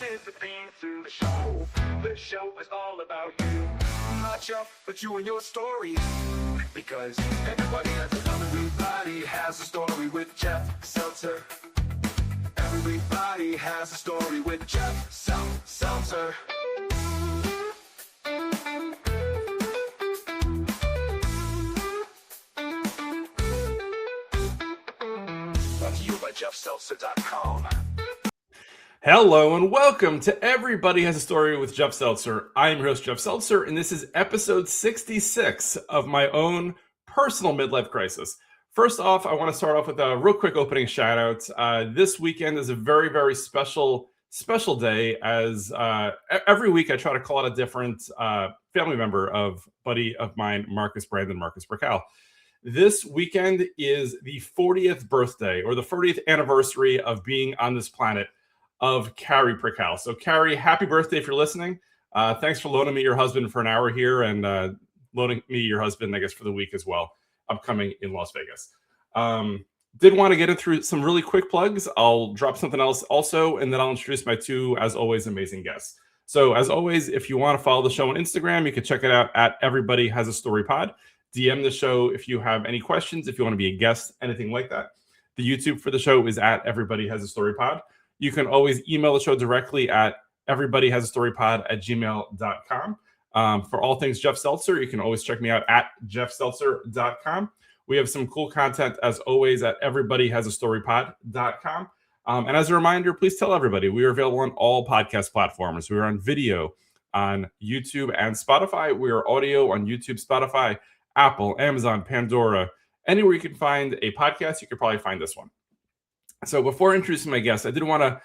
Is the theme through the show. The show is all about you. Not you, but you and your stories. Because everybody has a story with Jeff Seltzer. Everybody has a story with Jeff Seltzer. Brought to you by JeffSeltzer.com. Hello and welcome to Everybody Has a Story with Jeff Seltzer. I am your host, Jeff Seltzer, and this is episode 66 of my own personal midlife crisis. First off, I want to start off with a real quick opening shout out. This weekend is a very, very special day, as every week I try to call out a different family member of buddy of mine, Marcus Perkal. This weekend is the 40th birthday or the 40th anniversary of being on this planet of Carrie Perkal. So Carrie, happy birthday if you're listening. Thanks for loaning me your husband for an hour here and loaning me your husband, I guess, for the week as well, upcoming in Las Vegas. Did want to get it through some really quick plugs. I'll drop something else also, and then I'll introduce my two, as always, amazing guests. So as always, if you want to follow the show on Instagram, you can check it out at Everybody Has a Story Pod. DM the show if you have any questions, if you want to be a guest, anything like that. The YouTube for the show is at Everybody Has a Story Pod. You can always email the show directly at everybodyhasastorypod@gmail.com. For all things Jeff Seltzer, you can always check me out at jeffseltzer.com. We have some cool content, as always, at everybodyhasastorypod.com. And as a reminder, please tell everybody, we are available on all podcast platforms. We are on video on YouTube and Spotify. We are audio on YouTube, Spotify, Apple, Amazon, Pandora. Anywhere you can find a podcast, you could probably find this one. So before introducing my guests, I did want to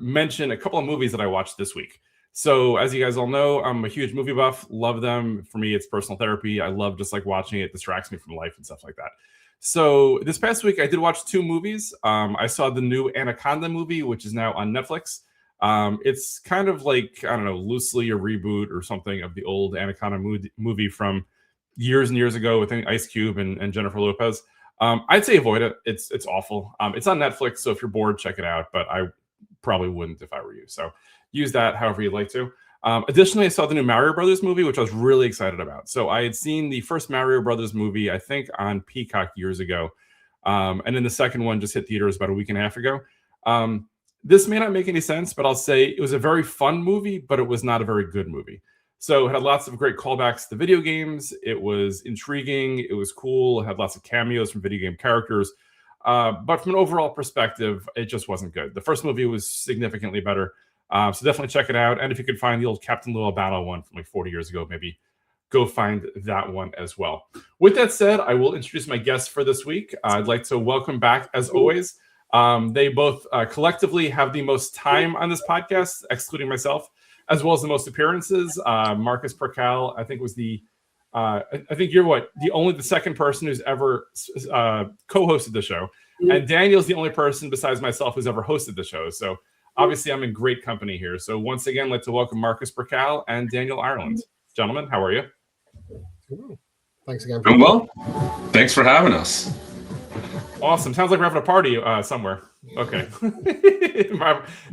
mention a couple of movies that I watched this week. So as you guys all know, I'm a huge movie buff. Love them. For me, it's personal therapy. I love just like watching it. Distracts me from life and stuff like that. So this past week, I did watch two movies. I saw the new Anaconda movie, which is now on Netflix. It's kind of like, I don't know, loosely a reboot or something of the old Anaconda movie from years and years ago with Ice Cube and Jennifer Lopez. I'd say avoid it. It's awful. It's on Netflix, so if you're bored, check it out. But I probably wouldn't if I were you. So use that however you'd like to. Additionally, I saw the new Mario Brothers movie, which I was really excited about. So I had seen the first Mario Brothers movie, I think, on Peacock years ago. And then the second one just hit theaters about a week and a half ago. This may not make any sense, but I'll say it was a very fun movie, but it was not a very good movie. So it had lots of great callbacks to video games. It was intriguing. It was cool. It had lots of cameos from video game characters. But from an overall perspective, it just wasn't good. The first movie was significantly better. So definitely check it out. And if you could find the old Captain Lou Albano one from like 40 years ago, maybe go find that one as well. With that said, I will introduce my guests for this week. I'd like to welcome back, as always. They both collectively have the most time on this podcast, excluding myself, as well as the most appearances. Marcus Perkal, I think, was I think you're the second person who's ever co-hosted the show. Mm-hmm. And Daniel's the only person besides myself who's ever hosted the show. So obviously I'm in great company here. So once again, I'd like to welcome Marcus Perkal and Daniel Ireland. Gentlemen, how are you? Thanks again. I'm well. Thanks for having us. Awesome. Sounds like we're having a party somewhere. Okay. It's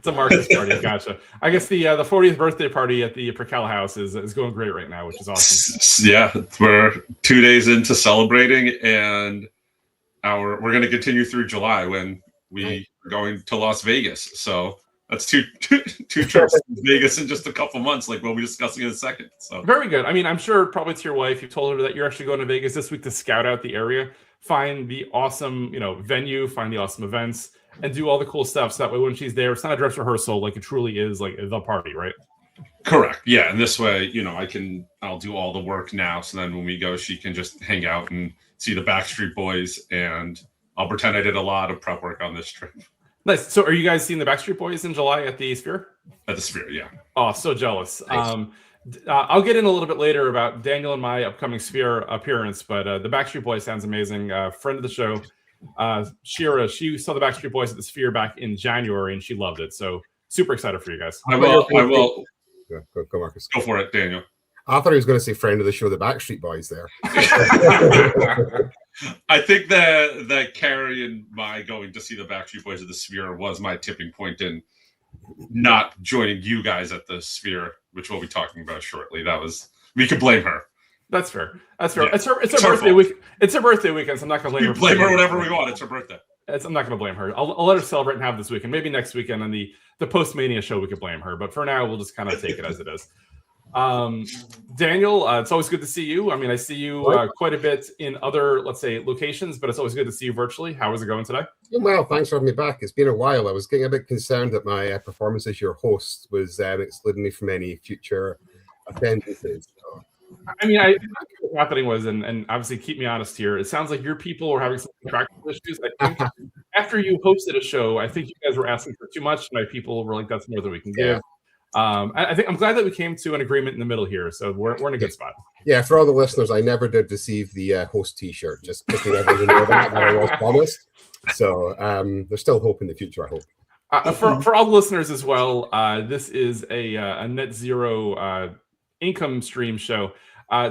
a Marcus party. Gotcha. I guess the 40th birthday party at the Perkal house is going great right now, which is awesome. Yeah, we're 2 days into celebrating, and we're going to continue through July when we are going to Las Vegas. So that's two trips to Vegas in just a couple months, like we'll be discussing in a second. So very good. I mean, I'm sure probably to your wife, you told her that you're actually going to Vegas this week to scout out the area, find the awesome, venue, find the awesome events, and do all the cool stuff. So that way, when she's there, it's not a dress rehearsal. Like it truly is like the party, right? Correct. Yeah. And this way, I'll do all the work now. So then when we go, she can just hang out and see the Backstreet Boys, and I'll pretend I did a lot of prep work on this trip. Nice. So are you guys seeing the Backstreet Boys in July at the Sphere? At the Sphere, yeah. Oh, so jealous. Nice. I'll get in a little bit later about Daniel and my upcoming Sphere appearance, but the Backstreet Boys sounds amazing. Friend of the show, Shira, she saw the Backstreet Boys at the Sphere back in January, and she loved it. So super excited for you guys. I will. Go, Marcus. Go for it, Daniel. I thought he was going to say friend of the show, the Backstreet Boys there. I think that Carrie and my going to see the Backstreet Boys at the Sphere was my tipping point in not joining you guys at the Sphere, which we'll be talking about shortly. We could blame her. That's fair. That's fair. Yeah. It's her birthday week. It's her birthday weekend, so I'm not gonna blame her. We blame her whatever we want. It's her birthday. I'm not gonna blame her. I'll let her celebrate and have this weekend. Maybe next weekend on the post-Mania show we could blame her. But for now, we'll just kind of take it as it is. Daniel, it's always good to see you. I mean, I see you quite a bit in other, let's say, locations, but it's always good to see you virtually. How is it going today? Well, thanks for having me back. It's been a while. I was getting a bit concerned that my performance as your host was excluding me from any future attendances. So. I mean, I think what's happening was, and obviously keep me honest here, it sounds like your people were having some contractual issues. I think after you hosted a show, I think you guys were asking for too much. My people were like, that's more than we can give. I think I'm glad that we came to an agreement in the middle here, so we're in a good spot. Yeah, for all the listeners, I never did receive the host T-shirt. Just to everyone know that I was promised. So there's still hope in the future, I hope. For all the listeners as well, this is a net zero income stream show.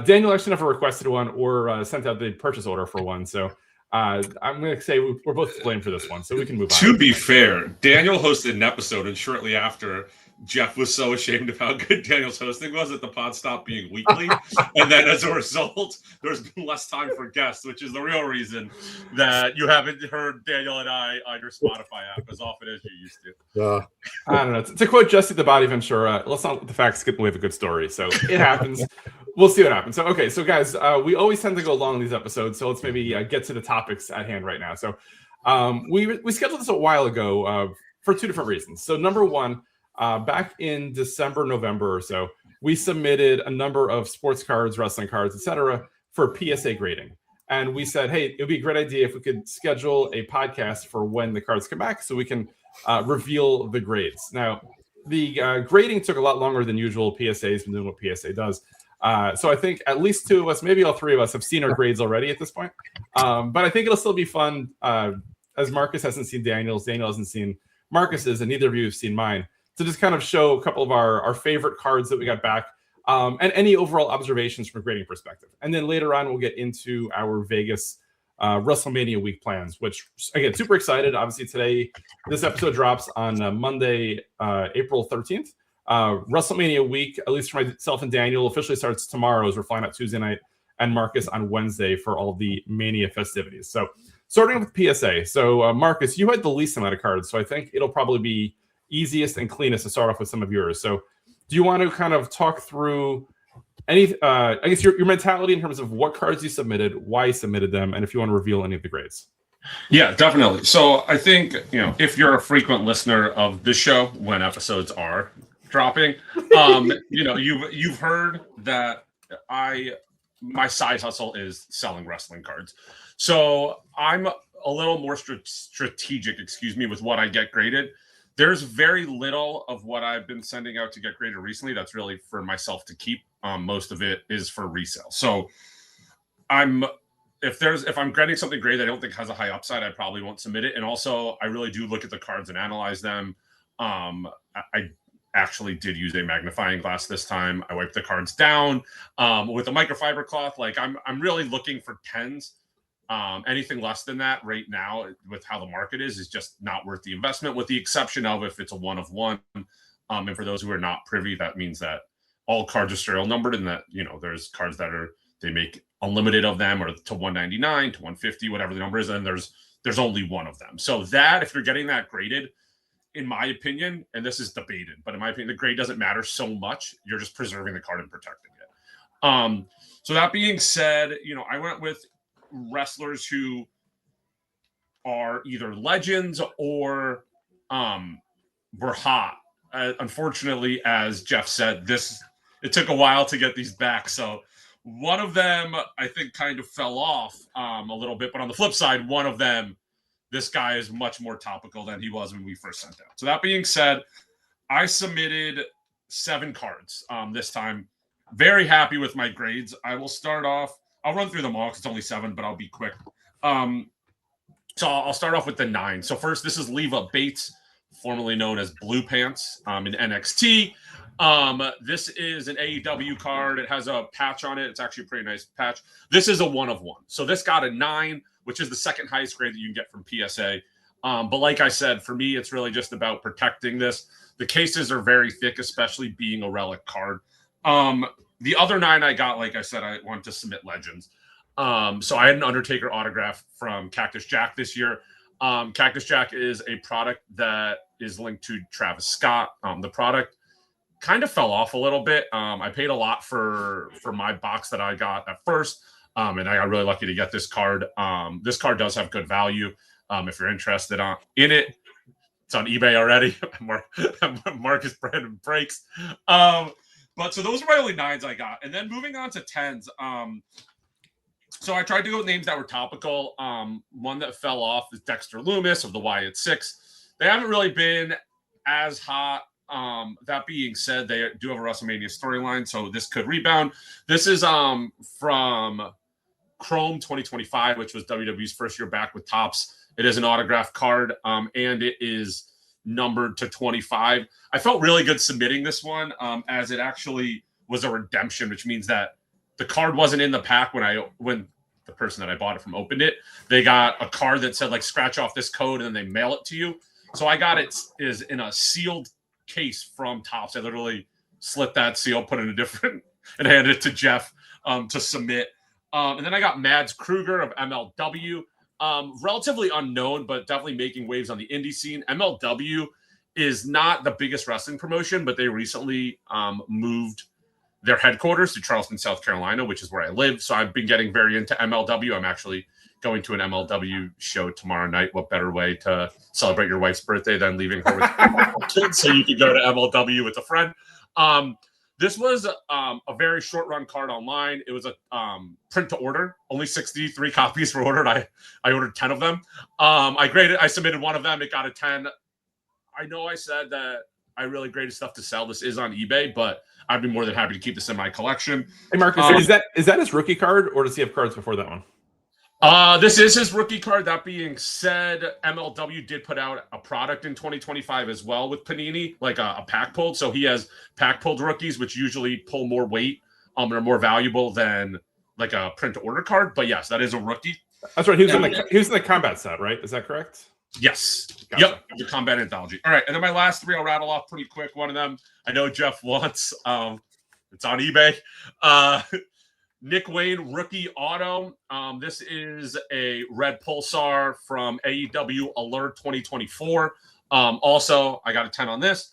Daniel actually never requested one or sent out the purchase order for one, so I'm going to say we're both to blame for this one, so we can move on. To be fair, Daniel hosted an episode, and shortly after, Jeff was so ashamed of how good Daniel's hosting was that the pod stopped being weekly. And then as a result, there's been less time for guests, which is the real reason that you haven't heard Daniel and I on your Spotify app as often as you used to. I don't know. To quote Jesse the Body Ventura, let's not let the facts get in the way of a good story. So it happens. We'll see what happens. So, okay. So guys, we always tend to go long in these episodes. So let's maybe get to the topics at hand right now. So we scheduled this a while ago for two different reasons. So number one, back in December, November or so, we submitted a number of sports cards, wrestling cards, etc., for PSA grading. And we said, hey, it would be a great idea if we could schedule a podcast for when the cards come back so we can reveal the grades. Now, the grading took a lot longer than usual. PSA's been doing what PSA does. So I think at least two of us, maybe all three of us, have seen our grades already at this point. But I think it'll still be fun, as Marcus hasn't seen Daniel's, Daniel hasn't seen Marcus's, and neither of you have seen mine, to just kind of show a couple of our favorite cards that we got back, and any overall observations from a grading perspective. And then later on, we'll get into our Vegas WrestleMania week plans, which, again, super excited. Obviously, today, this episode drops on Monday, April 13th. WrestleMania week, at least for myself and Daniel, officially starts tomorrow as we're flying out Tuesday night, and Marcus on Wednesday for all the Mania festivities. So starting with PSA. So Marcus, you had the least amount of cards, so I think it'll probably be easiest and cleanest to start off with some of yours. So do you want to kind of talk through any, I guess your mentality in terms of what cards you submitted, why you submitted them, and if you want to reveal any of the grades? Yeah, definitely. So I think, if you're a frequent listener of this show when episodes are dropping, you've heard that my side hustle is selling wrestling cards. So I'm a little more strategic, with what I get graded. There's very little of what I've been sending out to get graded recently that's really for myself to keep. Most of it is for resale. So if I'm getting something graded I don't think has a high upside, I probably won't submit it. And also, I really do look at the cards and analyze them. I actually did use a magnifying glass this time. I wiped the cards down with a microfiber cloth. Like I'm really looking for 10s. Anything less than that right now, with how the market is just not worth the investment, with the exception of if it's a 1 of 1. And for those who are not privy, that means that all cards are serial numbered, and that there's cards that they make unlimited of them, or to 199 to 150, whatever the number is, and there's only one of them. So that, if you're getting that graded, in my opinion, and this is debated, but in my opinion, the grade doesn't matter so much. You're just preserving the card and protecting it. So that being said, I went with wrestlers who are either legends or were hot. Unfortunately, as Jeff said, it took a while to get these back. So one of them, I think, kind of fell off a little bit. But on the flip side, one of them, this guy is much more topical than he was when we first sent out. So that being said, I submitted 7 cards this time. Very happy with my grades. I will start off. I'll run through them all because it's only 7, but I'll be quick. So I'll start off with the 9. So first, this is Leva Bates, formerly known as Blue Pants in NXT. This is an AEW card. It has a patch on it. It's actually a pretty nice patch. This is a 1 of 1. So this got a 9, which is the second highest grade that you can get from PSA. But like I said, for me, it's really just about protecting this. The cases are very thick, especially being a relic card. The other 9 I got, like I said, I want to submit legends. So I had an Undertaker autograph from Cactus Jack this year. Cactus Jack is a product that is linked to Travis Scott. The product kind of fell off a little bit. I paid a lot for my box that I got at first, and I got really lucky to get this card. This card does have good value. If you're interested in it, it's on eBay already. Marcus Brandon breaks. But so those were my only 9s I got, and then moving on to 10s. So I tried to go with names that were topical. One that fell off is Dexter Loomis of the Wyatt Six. They haven't really been as hot. That being said, they do have a WrestleMania storyline, so this could rebound. This is from Chrome 2025, which was WWE's first year back with Topps. It is an autographed card, and it is numbered to 25. I felt really good submitting this one, as it actually was a redemption, which means that the card wasn't in the pack when the person that I bought it from opened it. They got a card that said, like, scratch off this code, and then they mail it to you. So I got it is in a sealed case from Topps. I literally slit that seal, put it in a different, and handed it to Jeff to submit. And then I got Mads Kruger of MLW. Relatively unknown, but definitely making waves on the indie scene. MLW is not the biggest wrestling promotion, but they recently moved their headquarters to Charleston, South Carolina, which is where I live. So I've been getting very into MLW. I'm actually going to an MLW show tomorrow night. What better way to celebrate your wife's birthday than leaving her with kids so you can go to MLW with a friend? This was a very short run card online. It was a print to order. Only 63 copies were ordered. I ordered 10 of them. I submitted one of them. It got a 10. I know I said that I really graded stuff to sell. This is on eBay, but I'd be more than happy to keep this in my collection. Hey, Marcus, is that his rookie card, or does he have cards before that one? This is his rookie card. That being said, MLW did put out a product in 2025 as well with Panini, like a pack pulled. So he has pack pulled rookies, which usually pull more weight and are more valuable than like a print to order card. But yes, that is a rookie. That's right. He was in the combat set, right? Is that correct? Yes. Gotcha. Yep. The combat anthology. All right. And then my last 3 I'll rattle off pretty quick. One of them I know Jeff wants. It's on eBay. Nick Wayne rookie auto. This is a red Pulsar from AEW Alert 2024. Also, I got a 10 on this.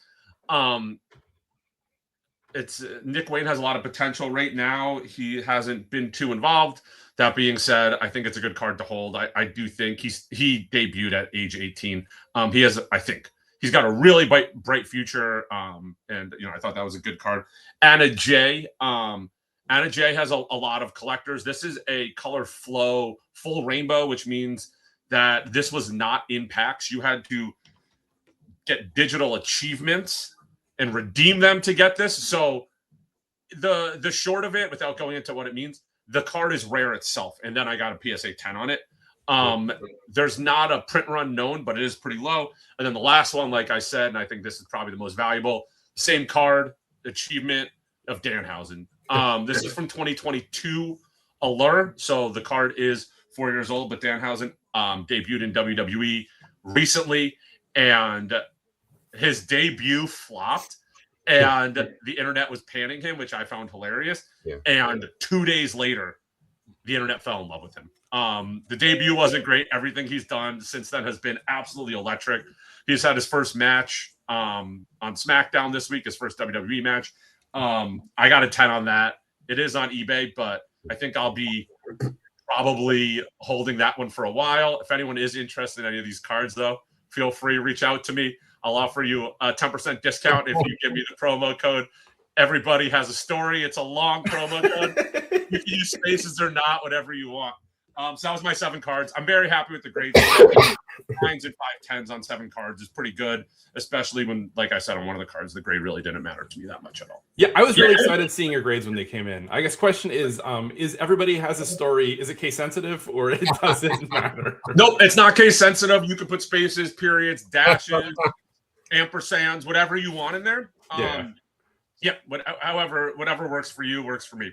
It's Nick Wayne has a lot of potential right now. He hasn't been too involved. That being said, I think it's a good card to hold. I do think he debuted at age 18. He's got a really bright future. And I thought that was a good card. Anna Jay has a lot of collectors. This is a color flow full rainbow, which means that this was not in packs. You had to get digital achievements and redeem them to get this. So the short of it, without going into what it means, the card is rare itself. And then I got a PSA 10 on it. There's not a print run known, but it is pretty low. And then the last one, like I said, and I think this is probably the most valuable, same card, achievement of Danhausen. This is from 2022 Allure. So the card is 4 years old, but Danhausen debuted in WWE recently, and his debut flopped, and the internet was panning him, which I found hilarious. Yeah. And 2 days later, the internet fell in love with him. The debut wasn't great. Everything he's done since then has been absolutely electric. He's had his first match on SmackDown this week, his first WWE match. I got a 10 on that. It is on eBay, but I think I'll be probably holding that one for a while. If anyone is interested in any of these cards, though, feel free to reach out to me. I'll offer you a 10% discount if you give me the promo code. Everybody has a story. It's a long promo code. You can use spaces or not, whatever you want. So that was my 7 cards. I'm very happy with the grades. 9s and 5 10s on 7 cards is pretty good, especially when, like I said, on one of the cards, the grade really didn't matter to me that much at all. Yeah, I was really excited seeing your grades when they came in. I guess question is everybody has a story? Is it case sensitive or it doesn't matter? Nope, it's not case sensitive. You can put spaces, periods, dashes, ampersands, whatever you want in there. Whatever works for you works for me.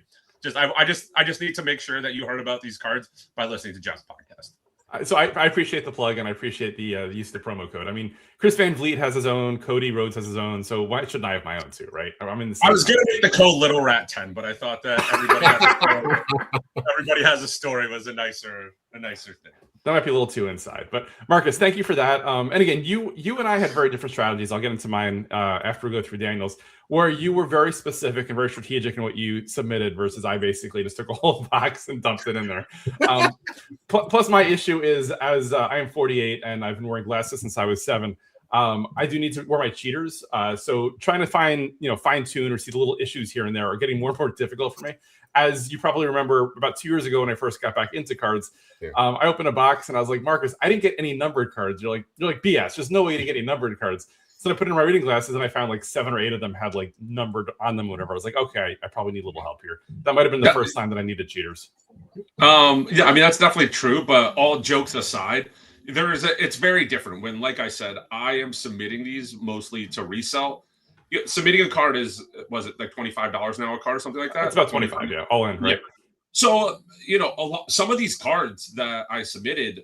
I just need to make sure that you heard about these cards by listening to Jeff's podcast. So I appreciate the plug, and I appreciate the use of the promo code. I mean, Chris Van Vliet has his own, Cody Rhodes has his own, so why shouldn't I have my own too, right? I'm in the I was going to make the code Little Rat 10, but I thought that everybody has a story was a nicer thing. That might be a little too inside, but Marcus, thank you for that. And again, you and I had very different strategies. I'll get into mine after we go through Daniel's, where you were very specific and very strategic in what you submitted versus I basically just took a whole box and dumped it in there. Plus, my issue is as I am 48 and I've been wearing glasses since I was 7. I do need to wear my cheaters. So trying to fine tune or see the little issues here and there are getting more and more difficult for me. As you probably remember, about 2 years ago when I first got back into cards, I opened a box and I was like, Marcus, I didn't get any numbered cards. You're like BS. There's no way to get any numbered cards. So I put in my reading glasses and I found like 7 or 8 of them had like numbered on them. Whatever. I was like, okay, I probably need a little help here. That might have been the first time that I needed cheaters. Yeah, I mean that's definitely true. But all jokes aside, it's very different when, like I said, I am submitting these mostly to resell. Submitting a card was it like $25 now a card or something like that? It's about 25, yeah, all in, right? Yeah. So some of these cards that I submitted,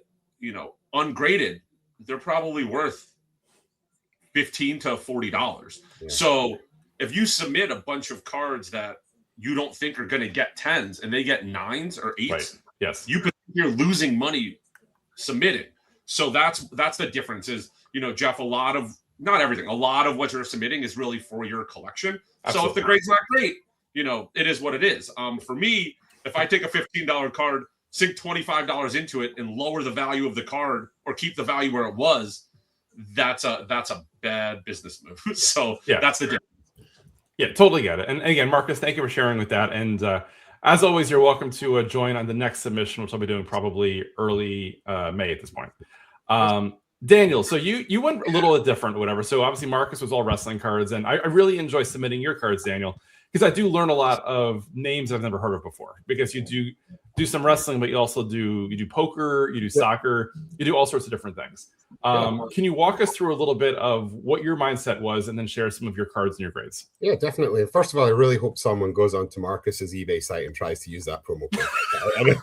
ungraded, they're probably worth $15 to $40. Yeah. So if you submit a bunch of cards that you don't think are going to get 10s and they get 9s or 8s, right. Yes, you're losing money submitting. So that's the difference is, Jeff, a lot of what you're submitting is really for your collection. Absolutely. So if the grade's not great, it is what it is. For me, if I take a $15 card, sink $25 into it and lower the value of the card or keep the value where it was, that's a bad business move. So yeah, that's the difference. Yeah, totally get it. And again, Marcus, thank you for sharing with that. And as always, you're welcome to join on the next submission, which I'll be doing probably early May at this point. Daniel, so you went a little different, whatever. So obviously Marcus was all wrestling cards, and I really enjoy submitting your cards, Daniel, because I do learn a lot of names I've never heard of before. Because you do some wrestling, but you also do poker, you do soccer, you do all sorts of different things. Can you walk us through a little bit of what your mindset was, and then share some of your cards and your grades? Yeah, definitely. First of all, I really hope someone goes onto Marcus's eBay site and tries to use that promo code.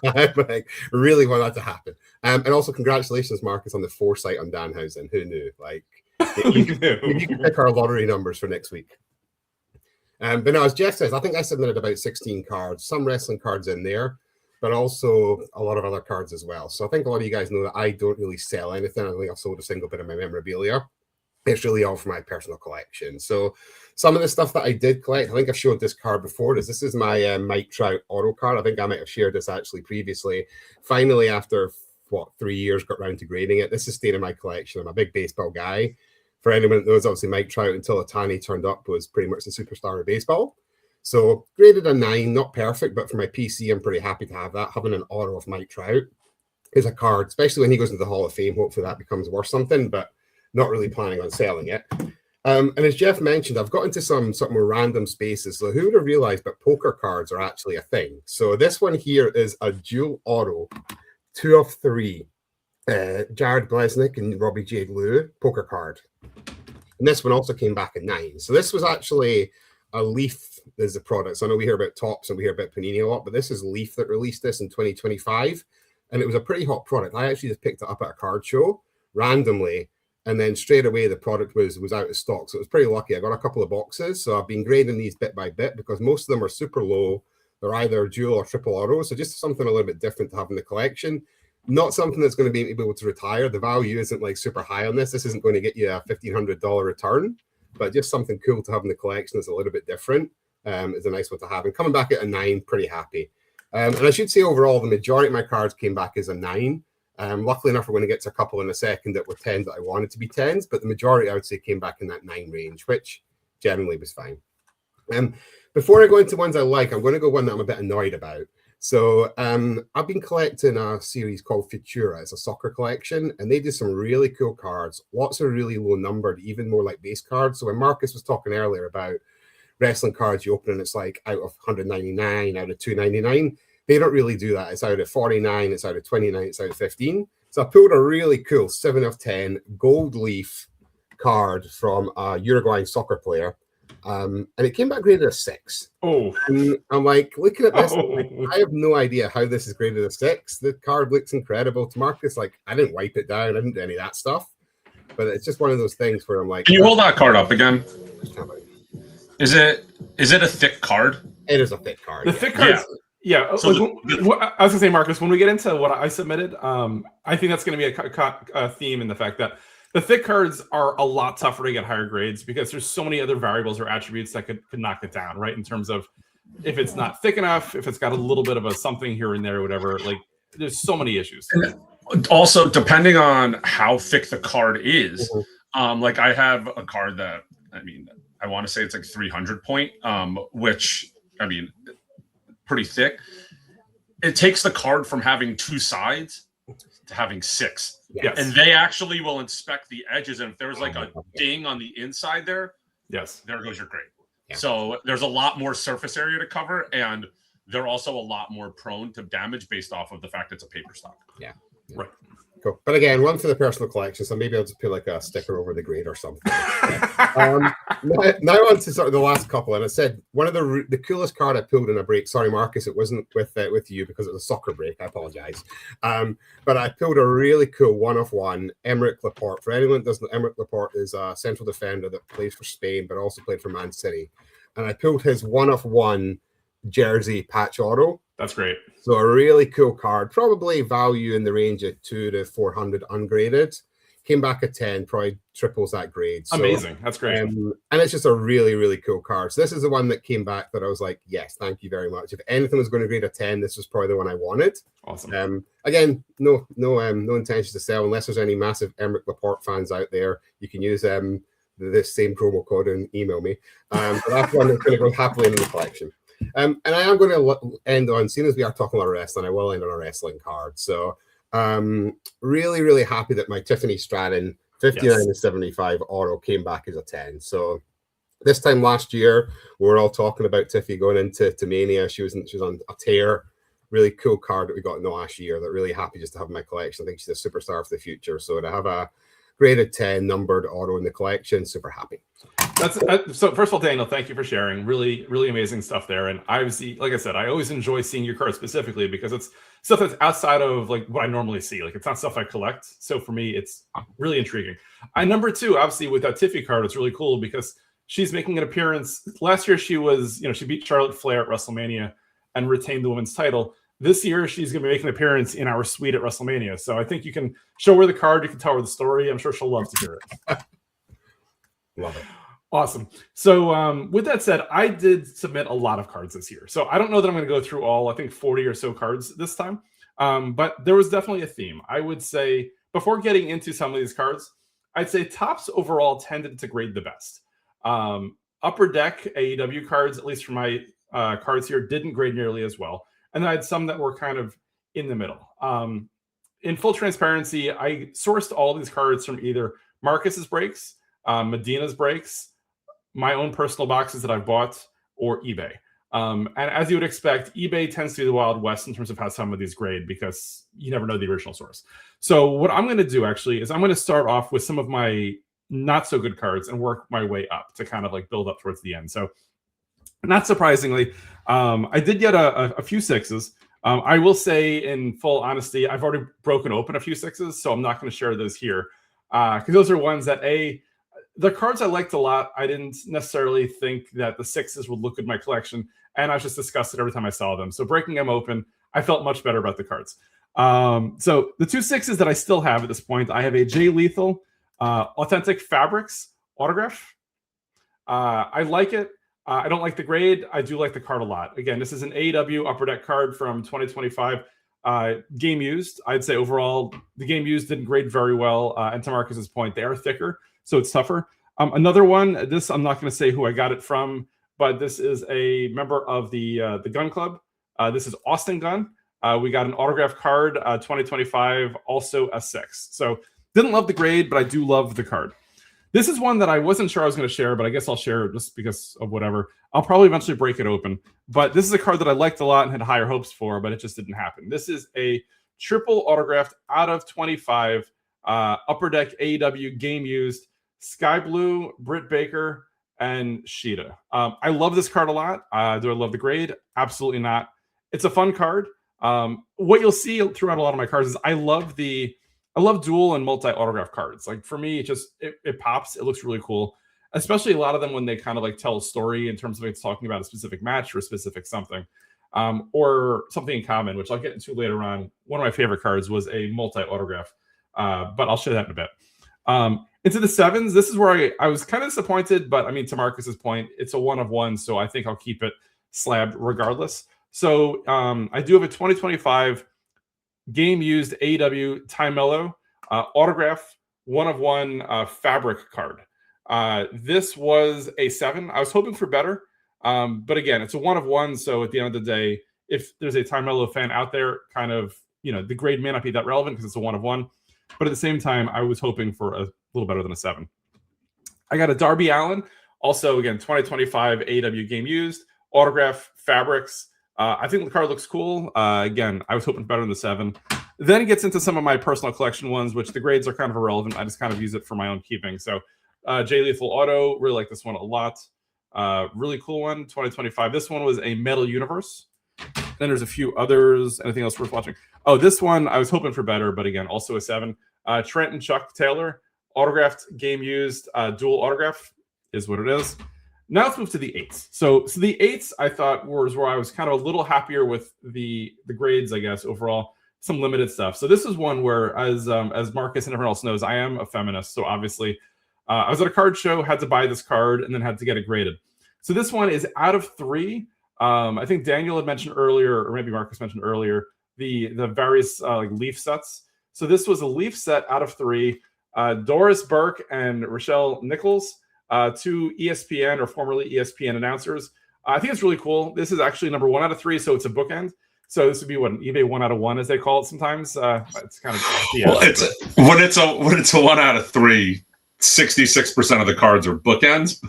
I really want that to happen. And also, congratulations, Marcus, on the foresight on Danhausen. Who knew? You can pick our lottery numbers for next week. But no, as Jeff says, I think I submitted about 16 cards, some wrestling cards in there, but also a lot of other cards as well. So I think a lot of you guys know that I don't really sell anything. I don't think I've sold a single bit of my memorabilia. It's really all for my personal collection. So some of the stuff that I did collect, I think I've showed this card before. This is my Mike Trout auto card. I think I might have shared this actually previously. Finally, after 3 years, got around to grading it. This is staying in my collection. I'm a big baseball guy. For anyone that knows, obviously Mike Trout, until Otani turned up, was pretty much the superstar of baseball. So graded a 9, not perfect, but for my PC, I'm pretty happy to have that. Having an auto of Mike Trout is a card, especially when he goes into the Hall of Fame. Hopefully that becomes worth something, but not really planning on selling it. And as Jeff mentioned, I've got into some more random spaces. So who would have realized that poker cards are actually a thing? So this one here is a dual auto, 2 of 3. Jared Blesnick and Robbie J. Lou poker card. And this one also came back at 9. So this was actually a Leaf is the product. So I know we hear about Topps and we hear about Panini a lot, but this is Leaf that released this in 2025. And it was a pretty hot product. I actually just picked it up at a card show randomly. And then straight away, the product was out of stock. So it was pretty lucky. I got a couple of boxes. So I've been grading these bit by bit because most of them are super low. They're either dual or triple auto. So just something a little bit different to have in the collection. Not something that's going to be able to retire. The value isn't like super high on this. This isn't going to get you a $1,500 return, but just something cool to have in the collection that's a little bit different. Is a nice one to have. And coming back at a 9, pretty happy. And I should say overall, the majority of my cards came back as a 9. Luckily enough, we're going to get to a couple in a second that were 10s that I wanted to be 10s, but the majority, I would say, came back in that 9 range, which generally was fine. Before I go into ones I like, I'm going to go one that I'm a bit annoyed about. So I've been collecting a series called Futura. It's a soccer collection, and they do some really cool cards. Lots of really low numbered, even more like base cards. So when Marcus was talking earlier about wrestling cards, you open and it's like out of 199, out of 299. They don't really do that. It's out of 49, it's out of 29, it's out of 15. So I pulled a really cool 7 of 10 gold leaf card from a Uruguayan soccer player. And it came back graded a 6. Oh, And I'm like, looking at this, I'm like, Oh. I have no idea how this is graded a 6. The card looks incredible. To Marcus, like, I didn't wipe it down. I didn't do any of that stuff. But it's just one of those things where I'm like, Can you hold that card up again? it Is it a thick card? is a thick card. the yeah. thick cards. Yeah. So I was gonna say, Marcus, when we get into what I submitted, I think that's gonna be a theme in the fact that the thick cards are a lot tougher to get higher grades because there's so many other variables or attributes that could knock it down, right? In terms of if it's not thick enough, if it's got a little bit of a something here and there, or whatever. Like, there's so many issues. Also, depending on how thick the card is, like I have a card that, I mean, I want to say it's like 300 point, which, I mean, pretty thick. It takes the card from having 2 sides to having 6. Yes. And they actually will inspect the edges. And if there's like a ding on the inside there, Yes. there goes your grade. Yeah. So there's a lot more surface area to cover. And they're also a lot more prone to damage based off of the fact it's a paper stock. Yeah. Right. Cool. But again, one for the personal collection, so maybe I'll just put like a sticker over the grade or something. Now on to sort of the last couple, and I said one of the coolest card I pulled in a break. Sorry, Marcus, it wasn't with you because it was a soccer break. I apologize. But I pulled a really cool 1-of-1 Emerick Laporte. For anyone that doesn't know, Emerick Laporte is a central defender that plays for Spain, but also played for Man City. And I pulled his 1-of-1 jersey patch auto. That's great. So a really cool card, probably value in the range of 200 to 400 ungraded. Came back at 10, probably triples that grade. So, Amazing. That's great. and it's just a really, really cool card. So this is the one that came back that I was like, yes, thank you very much. If anything was going to grade a 10, this was probably the one I wanted. Awesome. Again, no intention to sell unless there's any massive Emerick Laporte fans out there. You can use this same promo code and email me. But that's one that's going to go happily in the collection. And I am going to end on, seeing as we are talking about wrestling, I will end on a wrestling card. So really, really happy that my Tiffany Stratton 59 and 75 auto came back as a 10. So this time last year, we were all talking about Tiffy going into Mania. She was on a tear. Really cool card that we got in the last year. That really happy just to have in my collection. I think she's a superstar for the future. So to have a graded 10 numbered auto in the collection, super happy. So first of all, Daniel, thank you for sharing. Really, really amazing stuff there. And obviously, like I said, I always enjoy seeing your cards specifically because it's stuff that's outside of like what I normally see. Like, it's not stuff I collect. So for me, it's really intriguing. Number 2, obviously, with that Tiffy card, it's really cool because she's making an appearance. Last year, she was, she beat Charlotte Flair at WrestleMania and retained the women's title. This year, she's going to be making an appearance in our suite at WrestleMania. So I think you can show her the card. You can tell her the story. I'm sure she'll love to hear it. Love it. Awesome. So with that said, I did submit a lot of cards this year. So I don't know that I'm going to go through all, I think 40 or so cards this time. But there was definitely a theme. I would say, before getting into some of these cards, I'd say Topps overall tended to grade the best. Upper Deck AEW cards, at least for my cards here, didn't grade nearly as well. And then I had some that were kind of in the middle. In full transparency, I sourced all these cards from either Marcus's breaks, Medina's breaks, my own personal boxes that I've bought, or eBay. And as you would expect, eBay tends to be the Wild West in terms of how some of these grade because you never know the original source. So what I'm going to do actually is I'm going to start off with some of my not so good cards and work my way up to kind of like build up towards the end. So not surprisingly, I did get a few 6s. I will say in full honesty, I've already broken open a few 6s, so I'm not going to share those here because those are ones that the cards I liked a lot. I didn't necessarily think that the 6s would look good in my collection, and I was just disgusted every time I saw them. So breaking them open, I felt much better about the cards. So the 2 6s that I still have at this point, I have a Jay Lethal Authentic Fabrics autograph. I like it. I don't like the grade. I do like the card a lot. Again, this is an AEW Upper Deck card from 2025. Game used. I'd say overall, the game used didn't grade very well. And to Marcus's point, they are thicker, so it's tougher. Another one, this I'm not going to say who I got it from, but this is a member of the Gun Club. This is Austin Gunn. We got an autograph card, 2025, also a 6. So didn't love the grade, but I do love the card. This is one that I wasn't sure I was going to share, but I guess I'll share it just because of whatever. I'll probably eventually break it open. But this is a card that I liked a lot and had higher hopes for, but it just didn't happen. This is a triple autographed out of 25 Upper Deck AEW game used Sky Blue, Britt Baker, and Sheeta. I love this card a lot. Do I love the grade? Absolutely not. It's a fun card. What you'll see throughout a lot of my cards is I love dual and multi autograph cards. Like for me, it pops. It looks really cool, especially a lot of them when they kind of like tell a story in terms of it's talking about a specific match or a specific something, or something in common, which I'll get into later on. One of my favorite cards was a multi autograph, but I'll show that in a bit. Into the 7s, this is where I was kind of disappointed, but I mean, to Marcus's point, it's a 1 of 1, so I think I'll keep it slabbed regardless. So I do have a 2025 game used AEW Time Mellow autograph 1 of 1 fabric card. This was a 7. I was hoping for better, but again, it's a 1 of 1. So at the end of the day, if there's a Time Mellow fan out there, kind of, the grade may not be that relevant because it's a 1 of 1. But at the same time, I was hoping for a little better than a 7. I got a Darby Allin, also again 2025 AEW game used autograph fabrics. I think the card looks cool. Again, I was hoping better than the 7. Then it gets into some of my personal collection ones, which the grades are kind of irrelevant. I just kind of use it for my own keeping. So Jay Lethal Auto, really like this one a lot. Really cool one, 2025. This one was a Metal Universe. Then there's a few others. Anything else worth watching? Oh, this one, I was hoping for better, but again, also a 7. Trent and Chuck Taylor, autographed, game used, dual autograph is what it is. Now let's move to the 8s. So the 8s I thought was where I was kind of a little happier with the grades, I guess, overall. Some limited stuff. So this is one where, as Marcus and everyone else knows, I am a feminist. So obviously, I was at a card show, had to buy this card, and then had to get it graded. So this one is out of 3. I think Daniel had mentioned earlier, or maybe Marcus mentioned earlier, the various like leaf sets. So this was a leaf set out of 3. Doris Burke and Rochelle Nichols, 2 ESPN or formerly ESPN announcers. I think it's really cool. This is actually number 1 out of 3, so it's a bookend. So this would be what an eBay 1 out of 1, as they call it sometimes. It's kind of well, when it's a 1 out of 3. 66% of the cards are bookends.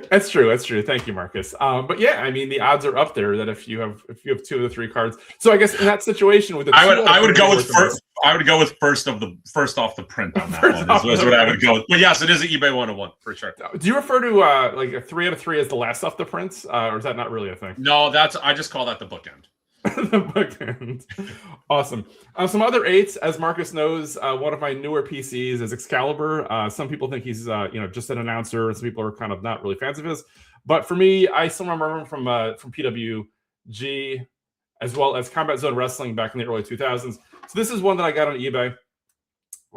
That's true. Thank you, Marcus. But yeah, I mean, the odds are up there that if you have 2 of the 3 cards. So I guess in that situation with the I would go with first off the print on that one. Is what I would go with. But yes, it is an eBay 1 of 1 for sure. Do you refer to like a 3 out of 3 as the last off the prints, or is that not really a thing? No, I just call that the bookend. The bookend. Awesome. Some other 8s, as Marcus knows, one of my newer PCs is Excalibur. Some people think he's just an announcer. Some people are kind of not really fans of his. But for me, I still remember him from PWG, as well as Combat Zone Wrestling back in the early 2000s. So this is one that I got on eBay.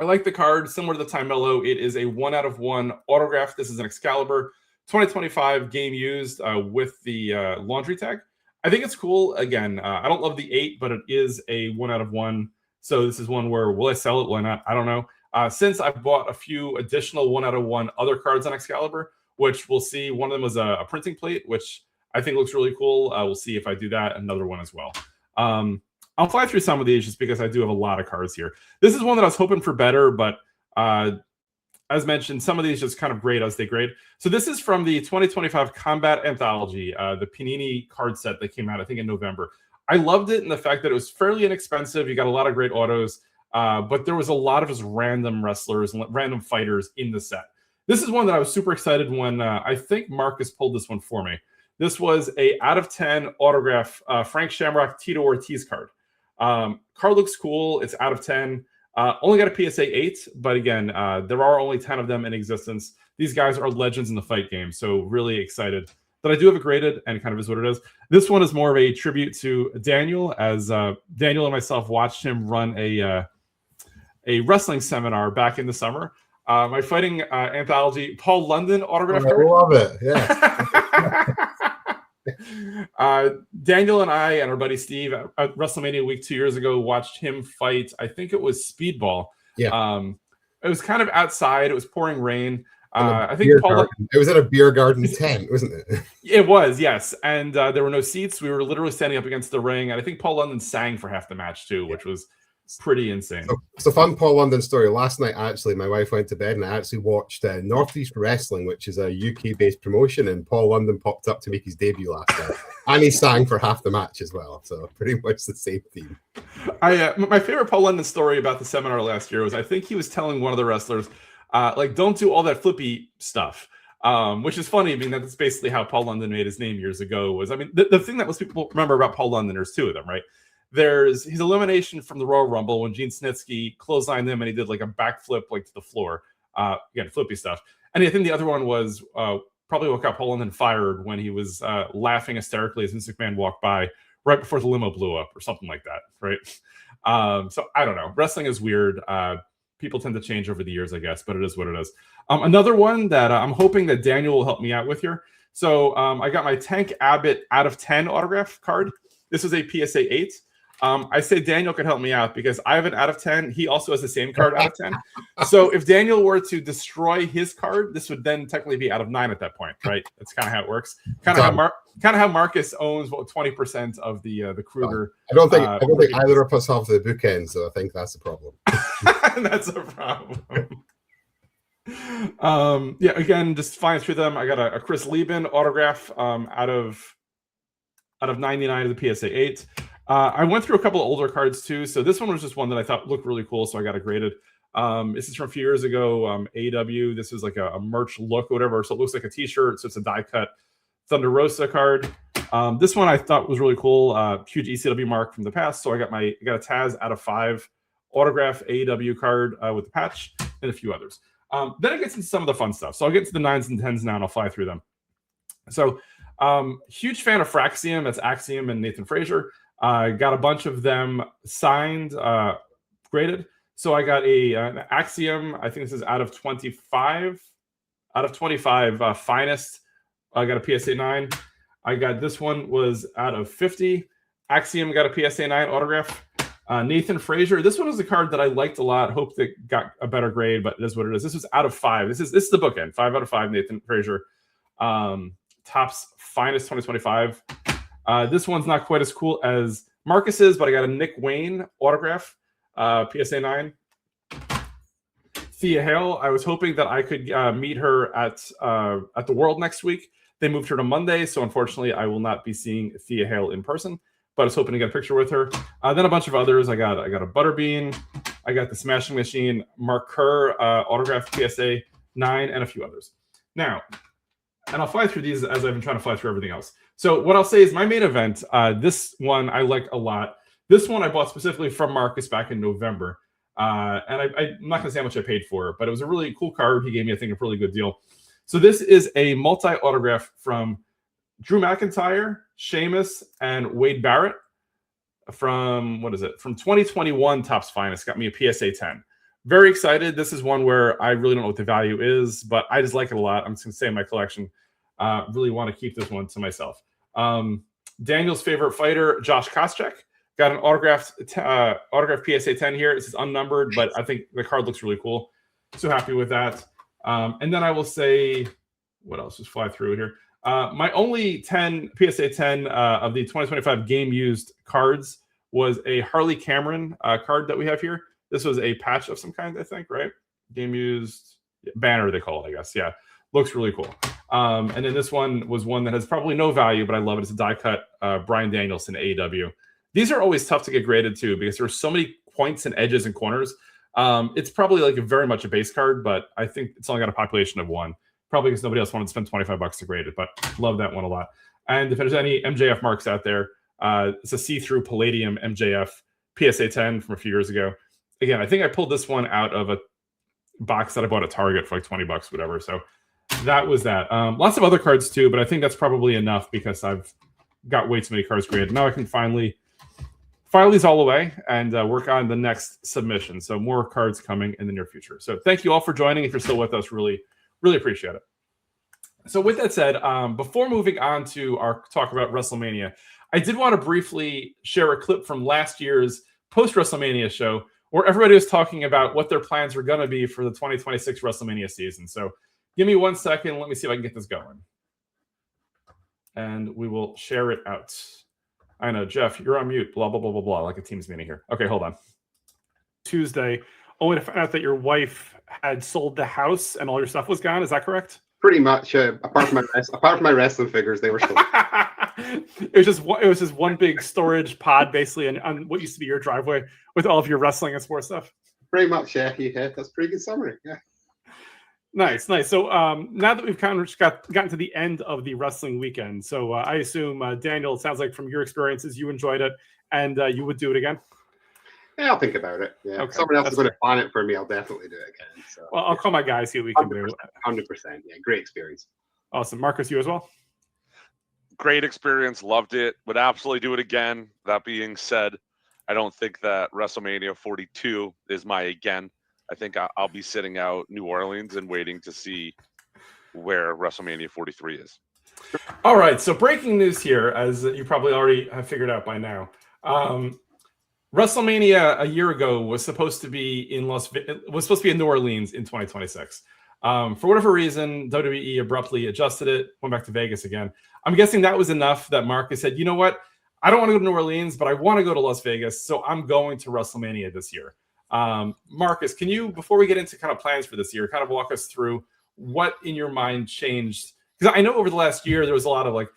I like the card, similar to the Time Mellow. It is a 1 out of 1 autograph. This is an Excalibur 2025 game used with the laundry tag. I think it's cool. Again, I don't love the 8, but it is a 1 out of 1. So this is one where, will I sell it? Will I not? I don't know. Since I've bought a few additional 1 out of 1 other cards on Excalibur, which we'll see. One of them was a printing plate, which I think looks really cool. We'll see if I do that. Another one as well. I'll fly through some of these just because I do have a lot of cards here. This is one that I was hoping for better, but as mentioned, some of these just kind of grade as they grade. So this is from the 2025 Combat Anthology, the Panini card set that came out, I think, in November. I loved it in the fact that it was fairly inexpensive. You got a lot of great autos, but there was a lot of just random wrestlers and random fighters in the set. This is one that I was super excited when I think Marcus pulled this one for me. This was a out of 10 autograph Frank Shamrock Tito Ortiz card. Card looks cool. It's out of 10. Only got a PSA 8, but again, there are only 10 of them in existence. These guys are legends in the fight game, so really excited that I do have it graded, and kind of is what it is. This one is more of a tribute to Daniel, as Daniel and myself watched him run a wrestling seminar back in the summer. My fighting anthology, Paul London autograph card. I love it, yeah. Daniel and I and our buddy Steve at WrestleMania week 2 years ago watched him fight. I think it was Speedball. Yeah. It was kind of outside. It was pouring rain. I think it was at a beer garden tent, wasn't it? It was, yes. And there were no seats. We were literally standing up against the ring. And I think Paul London sang for half the match too, which was pretty insane. So it's a fun Paul London story. Last night, actually, my wife went to bed and I actually watched Northeast Wrestling, which is a UK-based promotion, and Paul London popped up to make his debut last night. And he sang for half the match as well. So pretty much the same theme. My favorite Paul London story about the seminar last year was I think he was telling one of the wrestlers, like, don't do all that flippy stuff. Which is funny. I mean, that's basically how Paul London made his name years ago. Was, I mean, the thing that most people remember about Paul London, there's two of them, right? There's his elimination from the Royal Rumble when Gene Snitsky clotheslined him and he did like a backflip like to the floor. Again, flippy stuff. And I think the other one was probably what got Paul London fired when he was laughing hysterically as Vince McMahon walked by right before the limo blew up or something like that, right? So I don't know. Wrestling is weird. People tend to change over the years, I guess, but it is what it is. Another one that I'm hoping that Daniel will help me out with here. So I got my Tank Abbott out of 10 autograph card. This is a PSA 8. I say Daniel could help me out because I have an out of 10. He also has the same card out of 10. So if Daniel were to destroy his card, this would then technically be out of 9 at that point, right? That's kind of how it works. Kind of how Marcus owns 20% of the Kruger. I don't think either of us have the bookends, so I think that's the problem. That's a problem. Yeah, again, just flying through them. I got a Chris Lieben autograph out of 99 of the PSA 8. I went through a couple of older cards too. So this one was just one that I thought looked really cool, so I got it graded. This is from a few years ago. AW. This is like a merch look or whatever. So it looks like a T-shirt. So it's a die cut Thunder Rosa card. This one I thought was really cool. Huge ECW mark from the past. So I got a Taz out of 5 autograph AEW card with the patch and a few others. Then it gets into some of the fun stuff. So I'll get to the 9s and 10s now and I'll fly through them. So huge fan of Fraxium. That's Axiom and Nathan Frazier. I got a bunch of them signed, graded. So I got an Axiom. I think this is out of 25. Out of 25 finest. I got a PSA 9. I got this one was out of 50. Axiom got a PSA 9 autograph. Nathan Frazier. This one was a card that I liked a lot. Hope that got a better grade, but it is what it is. This was out of 5. This is the bookend. 5 out of 5. Nathan Frazier. Topps finest 2025. This one's not quite as cool as Marcus's, but I got a Nick Wayne autograph. PSA 9. Thea Hale. I was hoping that I could meet her at the World next week. They moved her to Monday, so unfortunately, I will not be seeing Thea Hale in person. But I was hoping to get a picture with her. Then a bunch of others. I got a Butterbean. I got the Smashing Machine Mark Kerr autograph PSA 9 and a few others. Now, and I'll fly through these as I've been trying to fly through everything else. So what I'll say is my main event. This one I like a lot. This one I bought specifically from Marcus back in November. And I'm not going to say how much I paid for it, but it was a really cool card. He gave me, I think, a really good deal. So this is a multi-autograph from Drew McIntyre, Sheamus, and Wade Barrett from, from 2021 Topps Finest. Got me a PSA 10. Very excited. This is one where I really don't know what the value is, but I just like it a lot. I'm just going to say in my collection. Really want to keep this one to myself. Daniel's favorite fighter, Josh Koscheck. Got an autograph PSA 10 here. This is unnumbered, but I think the card looks really cool. So happy with that. And then I will say, what else? Just fly through here. My only PSA 10 of the 2025 game used cards was a Harley Cameron card that we have here. This was a patch of some kind, I think, right? Game used banner, they call it, I guess. Yeah, looks really cool. And then this one was one that has probably no value, but I love it. It's a die cut Bryan Danielson AEW. These are always tough to get graded too because there are so many points and edges and corners. It's probably like very much a base card, but I think it's only got a population of 1. Probably because nobody else wanted to spend $25 to grade it, but love that one a lot. And if there's any MJF marks out there, it's a see-through Palladium MJF PSA 10 from a few years ago. Again, I think I pulled this one out of a box that I bought at Target for like $20, whatever. So that was that. Lots of other cards too, but I think that's probably enough because I've got way too many cards graded. Now I can finally file these all away and work on the next submission. So more cards coming in the near future. So thank you all for joining. If you're still with us, really appreciate it. So with that said, before moving on to our talk about WrestleMania, I did want to briefly share a clip from last year's post-WrestleMania show where everybody was talking about what their plans were going to be for the 2026 WrestleMania season. So give me 1 second. Let me see if I can get this going. And we will share it out. I know, Jeff, you're on mute. Blah, blah, blah, blah, blah. Like a Teams meeting here. Okay, hold on. Tuesday, only to find out that your wife had sold the house and all your stuff was gone. Is that correct? Pretty much, apart from my wrestling figures, they were still. It was just one big storage pod, basically, on what used to be your driveway with all of your wrestling and sports stuff. Pretty much, yeah. That's a pretty good summary. Yeah. Nice. So now that we've kind of gotten to the end of the wrestling weekend, so I assume Daniel, it sounds like from your experiences, you enjoyed it and you would do it again. Yeah, I'll think about it. Yeah, Okay, if someone else that's is going to fair. plan it for me, I'll definitely do it again. So, Well, I'll call my guys, see what we can do. 100%. Yeah, great experience. Awesome. Marcus, you as well? Great experience. Loved it. Would absolutely do it again. That being said, I don't think that WrestleMania 42 is my again. I think I'll be sitting out New Orleans and waiting to see where WrestleMania 43 is. All right, so breaking news here, as you probably already have figured out by now. WrestleMania a year ago was supposed to be in New Orleans in 2026. For whatever reason, WWE abruptly adjusted it, went back to Vegas again. I'm guessing that was enough that Marcus said, you know what? I don't want to go to New Orleans, but I want to go to Las Vegas, so I'm going to WrestleMania this year. Marcus, can you, before we get into kind of plans for this year, kind of walk us through what in your mind changed? Because I know over the last year, there was a lot of like,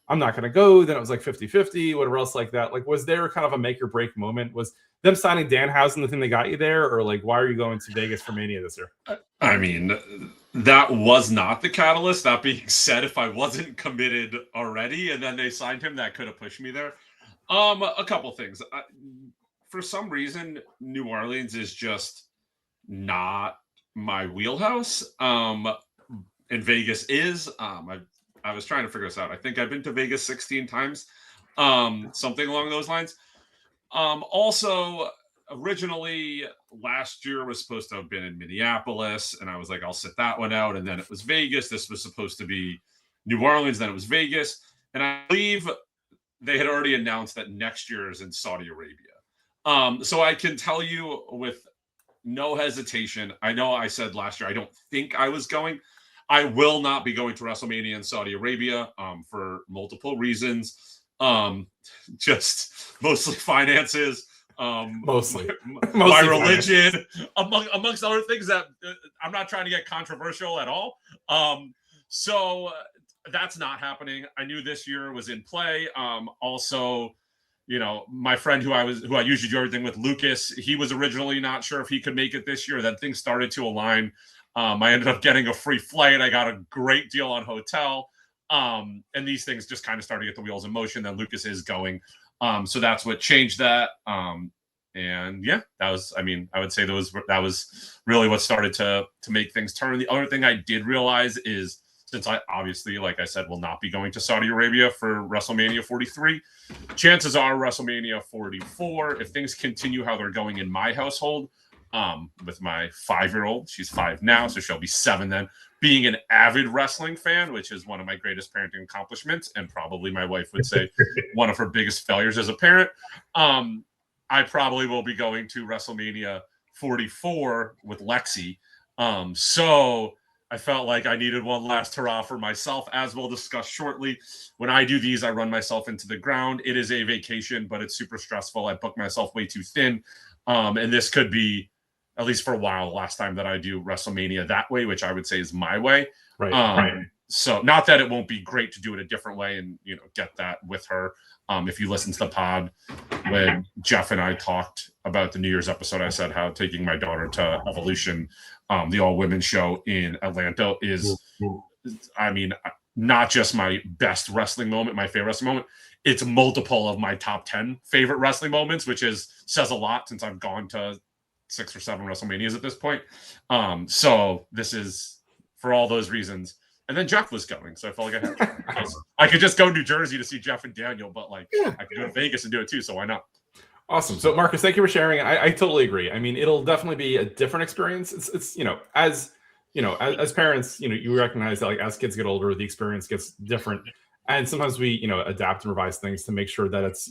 I'm not going to go. Then it was like 50-50, whatever else like that. Like, was there kind of a make or break moment? Was them signing Danhausen the thing that got you there? Or like, why are you going to Vegas for Mania this year? I mean, that was not the catalyst. That being said, if I wasn't committed already and then they signed him, that could have pushed me there. A couple things. For some reason, New Orleans is just not my wheelhouse. And Vegas is. I was trying to figure this out. I think I've been to Vegas 16 times, something along those lines. Also, originally last year was supposed to have been in Minneapolis, and I was like, I'll sit that one out. And then it was Vegas. This was supposed to be New Orleans. Then it was Vegas. And I believe they had already announced that next year is in Saudi Arabia. So I can tell you with no hesitation, I know I said last year, I don't think I was going. I will not be going to WrestleMania in Saudi Arabia for multiple reasons. Just mostly finances, Mostly my religion, amongst other things that I'm not trying to get controversial at all. So that's not happening. I knew this year was in play. Also, you know, my friend who I usually do everything with, Lucas, he was originally not sure if he could make it this year. Then things started to align. I ended up getting a free flight. I got a great deal on hotel. And these things just kind of started to get the wheels in motion. Then Lucas is going. So that's what changed that. And yeah, I would say that was really what started to make things turn. The other thing I did realize is, since I obviously, like I said, will not be going to Saudi Arabia for WrestleMania 43, chances are WrestleMania 44, if things continue how they're going in my household, with my 5-year-old, she's 5 now, so she'll be 7 then, being an avid wrestling fan, which is one of my greatest parenting accomplishments, and probably my wife would say one of her biggest failures as a parent. I probably will be going to WrestleMania 44 with Lexi. So I felt like I needed one last hurrah for myself, as we'll discuss shortly. When I do these, I run myself into the ground. It is a vacation, but it's super stressful. I book myself way too thin. And this could be, at least for a while, the last time that I do WrestleMania that way, which I would say is my way. Right. So not that it won't be great to do it a different way and, you know, get that with her. If you listen to the pod, when Jeff and I talked about the New Year's episode, I said how taking my daughter to Evolution, the all-women show in Atlanta, is, I mean, not just my best wrestling moment, my favorite wrestling moment. It's multiple of my top 10 favorite wrestling moments, which says a lot since I've gone to 6 or 7 WrestleManias at this point. So this is for all those reasons. And then Jeff was going, so I felt like I could just go to New Jersey to see Jeff and Daniel, but like I could go to Vegas and do it too, so why not? Awesome. So Marcus, thank you for sharing. I totally agree. I mean, it'll definitely be a different experience. It's as parents, you recognize that like as kids get older, the experience gets different. And sometimes we, adapt and revise things to make sure that it's,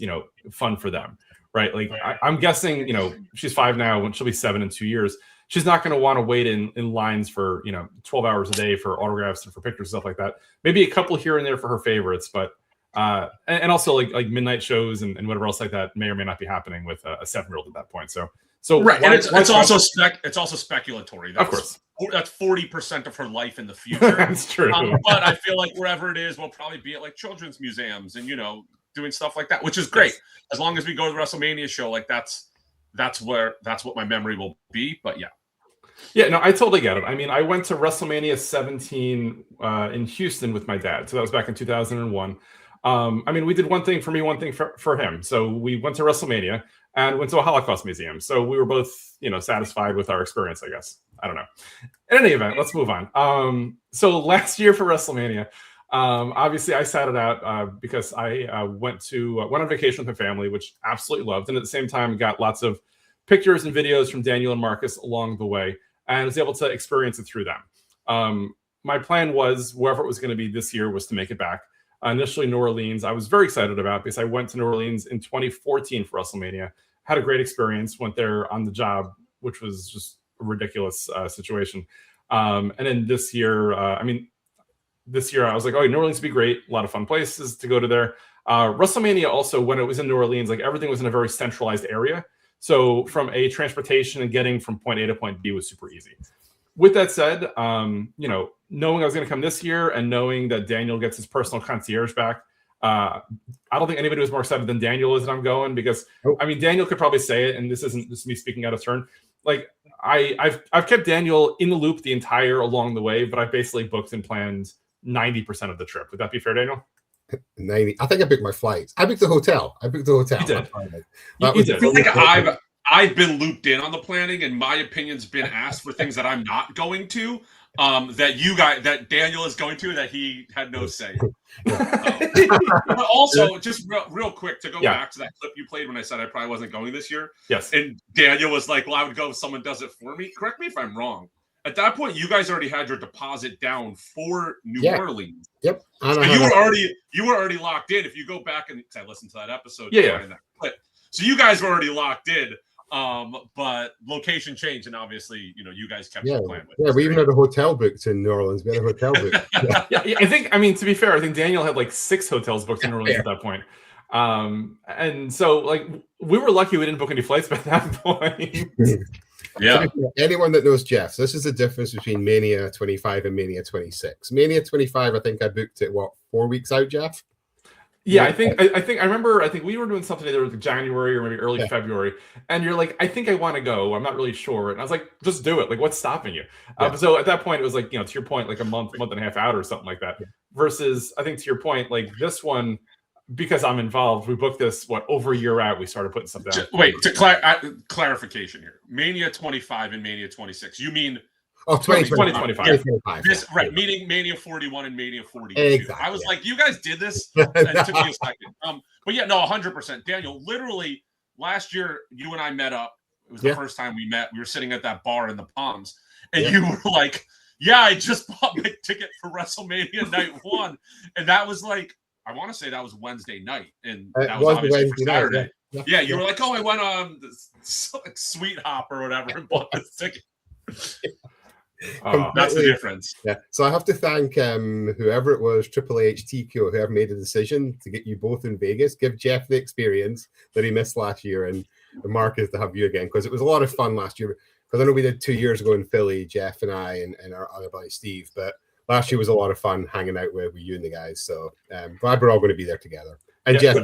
fun for them. Right. Like I'm guessing, she's 5 now, when she'll be 7 in 2 years. She's not going to want to wait in lines for, 12 hours a day for autographs and for pictures, stuff like that. Maybe a couple here and there for her favorites, but and also like midnight shows and whatever else like that may or may not be happening with a 7-year-old at that point. So So Right, and it's also speculatory. Of course. That's 40% of her life in the future. That's true. But I feel like wherever it is, we'll probably be at like children's museums and doing stuff like that, which is great. Yes. As long as we go to the WrestleMania show, like that's what my memory will be. But yeah, no, I totally get it. I mean, I went to WrestleMania 17 in Houston with my dad, so that was back in 2001. I mean, we did one thing for me, one thing for him. So we went to WrestleMania and went to a Holocaust museum. So we were both, satisfied with our experience, I guess. I don't know. In any event, let's move on. So last year for WrestleMania, obviously I sat it out because I went on vacation with my family, which absolutely loved, and at the same time got lots of pictures and videos from Daniel and Marcus along the way, and was able to experience it through them. My plan was, wherever it was going to be this year, was to make it back. Initially, New Orleans, I was very excited about because I went to New Orleans in 2014 for WrestleMania, had a great experience, went there on the job, which was just a ridiculous situation. And then this year, I was like, oh, New Orleans would be great. A lot of fun places to go to there. WrestleMania also, when it was in New Orleans, like everything was in a very centralized area. So from a transportation and getting from point A to point B was super easy. With that said, knowing I was going to come this year and knowing that Daniel gets his personal concierge back, I don't think anybody was more excited than Daniel is that I'm going, because I mean, Daniel could probably say it, and this isn't just me speaking out of turn. Like I've kept Daniel in the loop the entire along the way, but I've basically booked and planned 90% of the trip. Would that be fair, Daniel? 90. I think I booked my flights. I booked the hotel. You did. I feel like I've been looped in on the planning, and my opinion's been asked for things that I'm not going to. That Daniel is going to, that he had no say. But also, just real quick to go back to that clip you played when I said I probably wasn't going this year. Yes. And Daniel was like, "Well, I would go if someone does it for me." Correct me if I'm wrong. At that point, you guys already had your deposit down for New Orleans. Yep. So you were already locked in. If you go back and I listened to that episode, that clip. So you guys were already locked in. But location changed, and obviously, you guys kept your plan with. Yeah, we even had a hotel booked in New Orleans. We had a hotel booked. I mean, to be fair, I think Daniel had like 6 hotels booked in New Orleans at that point. And so like we were lucky we didn't book any flights by that point. Yeah. Anyone that knows Jeff, this is the difference between Mania 25 and Mania 26. Mania 25, I think I booked it 4 weeks out, Jeff? Yeah, I think we were doing something either like January or maybe early February, and you're like, I think I want to go. I'm not really sure, and I was like, just do it. Like, what's stopping you? So at that point, it was like, to your point, like a month and a half out or something like that. Versus, I think to your point, like this one, because I'm involved, we booked this over a year out. We started putting stuff down. Wait, clarification here: Mania 25 and Mania 26. You mean? Oh, 2025. This, right, meaning Mania 41 and Mania 42. Exactly. I was like, you guys did this? And it took me a second. But yeah, no, 100%. Daniel, literally, last year, you and I met up. It was the first time we met. We were sitting at that bar in the Palms. And you were like, yeah, I just bought my ticket for WrestleMania Night 1. And that was like, I want to say that was Wednesday night. And that was obviously for Saturday. Yeah, you were like, oh, I went on Sweet Hop or whatever and bought this ticket. That's the difference. Yeah. So I have to thank whoever it was, Triple H, TQ, whoever made the decision to get you both in Vegas, give Jeff the experience that he missed last year, and Marcus to have you again, because it was a lot of fun last year. Because I know we did 2 years ago in Philly, Jeff and I and our other buddy Steve, but last year was a lot of fun hanging out with you and the guys. So glad we're all going to be there together. And Jeff,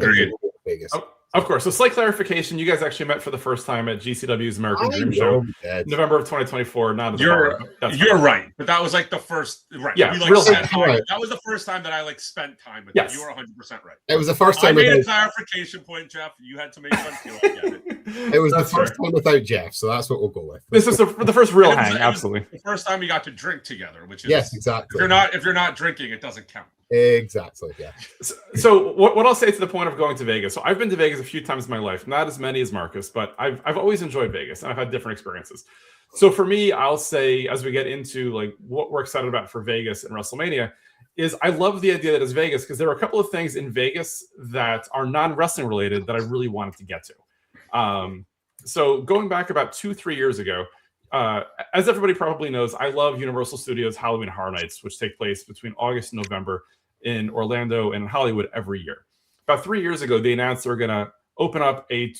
Vegas. Of course. So slight clarification, you guys actually met for the first time at GCW's American Dream Show, November of 2024. You're right. But that was like the first, right. Yeah, we like spent time. Right. That was the first time that I like spent time with you. You were 100% right. It was the first time I made a clarification point, Jeff. You had to make fun feel like it. It was the first time without Jeff, so that's what we'll go with. This is the first real hang, absolutely. The first time we got to drink together, which is exactly. If you're not drinking, it doesn't count. Exactly. Yeah. So what I'll say to the point of going to Vegas. So I've been to Vegas a few times in my life, not as many as Marcus, but I've always enjoyed Vegas and I've had different experiences. So for me, I'll say as we get into like what we're excited about for Vegas and WrestleMania is I love the idea that it's Vegas because there are a couple of things in Vegas that are non-wrestling related that I really wanted to get to. So going back about 2-3 years ago, as everybody probably knows, I love Universal Studios Halloween Horror Nights, which take place between August and November in Orlando and in Hollywood every year. About 3 years ago, they announced they were going to open up a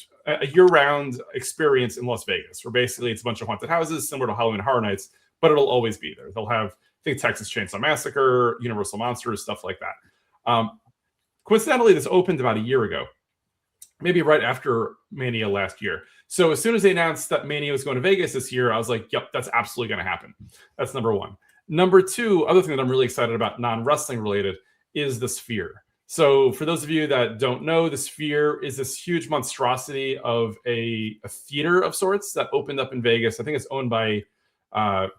year-round experience in Las Vegas, where basically it's a bunch of haunted houses similar to Halloween Horror Nights, but it'll always be there. They'll have, I think, Texas Chainsaw Massacre, Universal Monsters, stuff like that. Coincidentally, this opened about a year ago, maybe right after Mania last year. So as soon as they announced that Mania was going to Vegas this year, I was like, yep, that's absolutely going to happen. That's number one. Number two, other thing that I'm really excited about, non-wrestling related, is the Sphere. So for those of you that don't know, the Sphere is this huge monstrosity of a theater of sorts that opened up in Vegas. I think it's owned by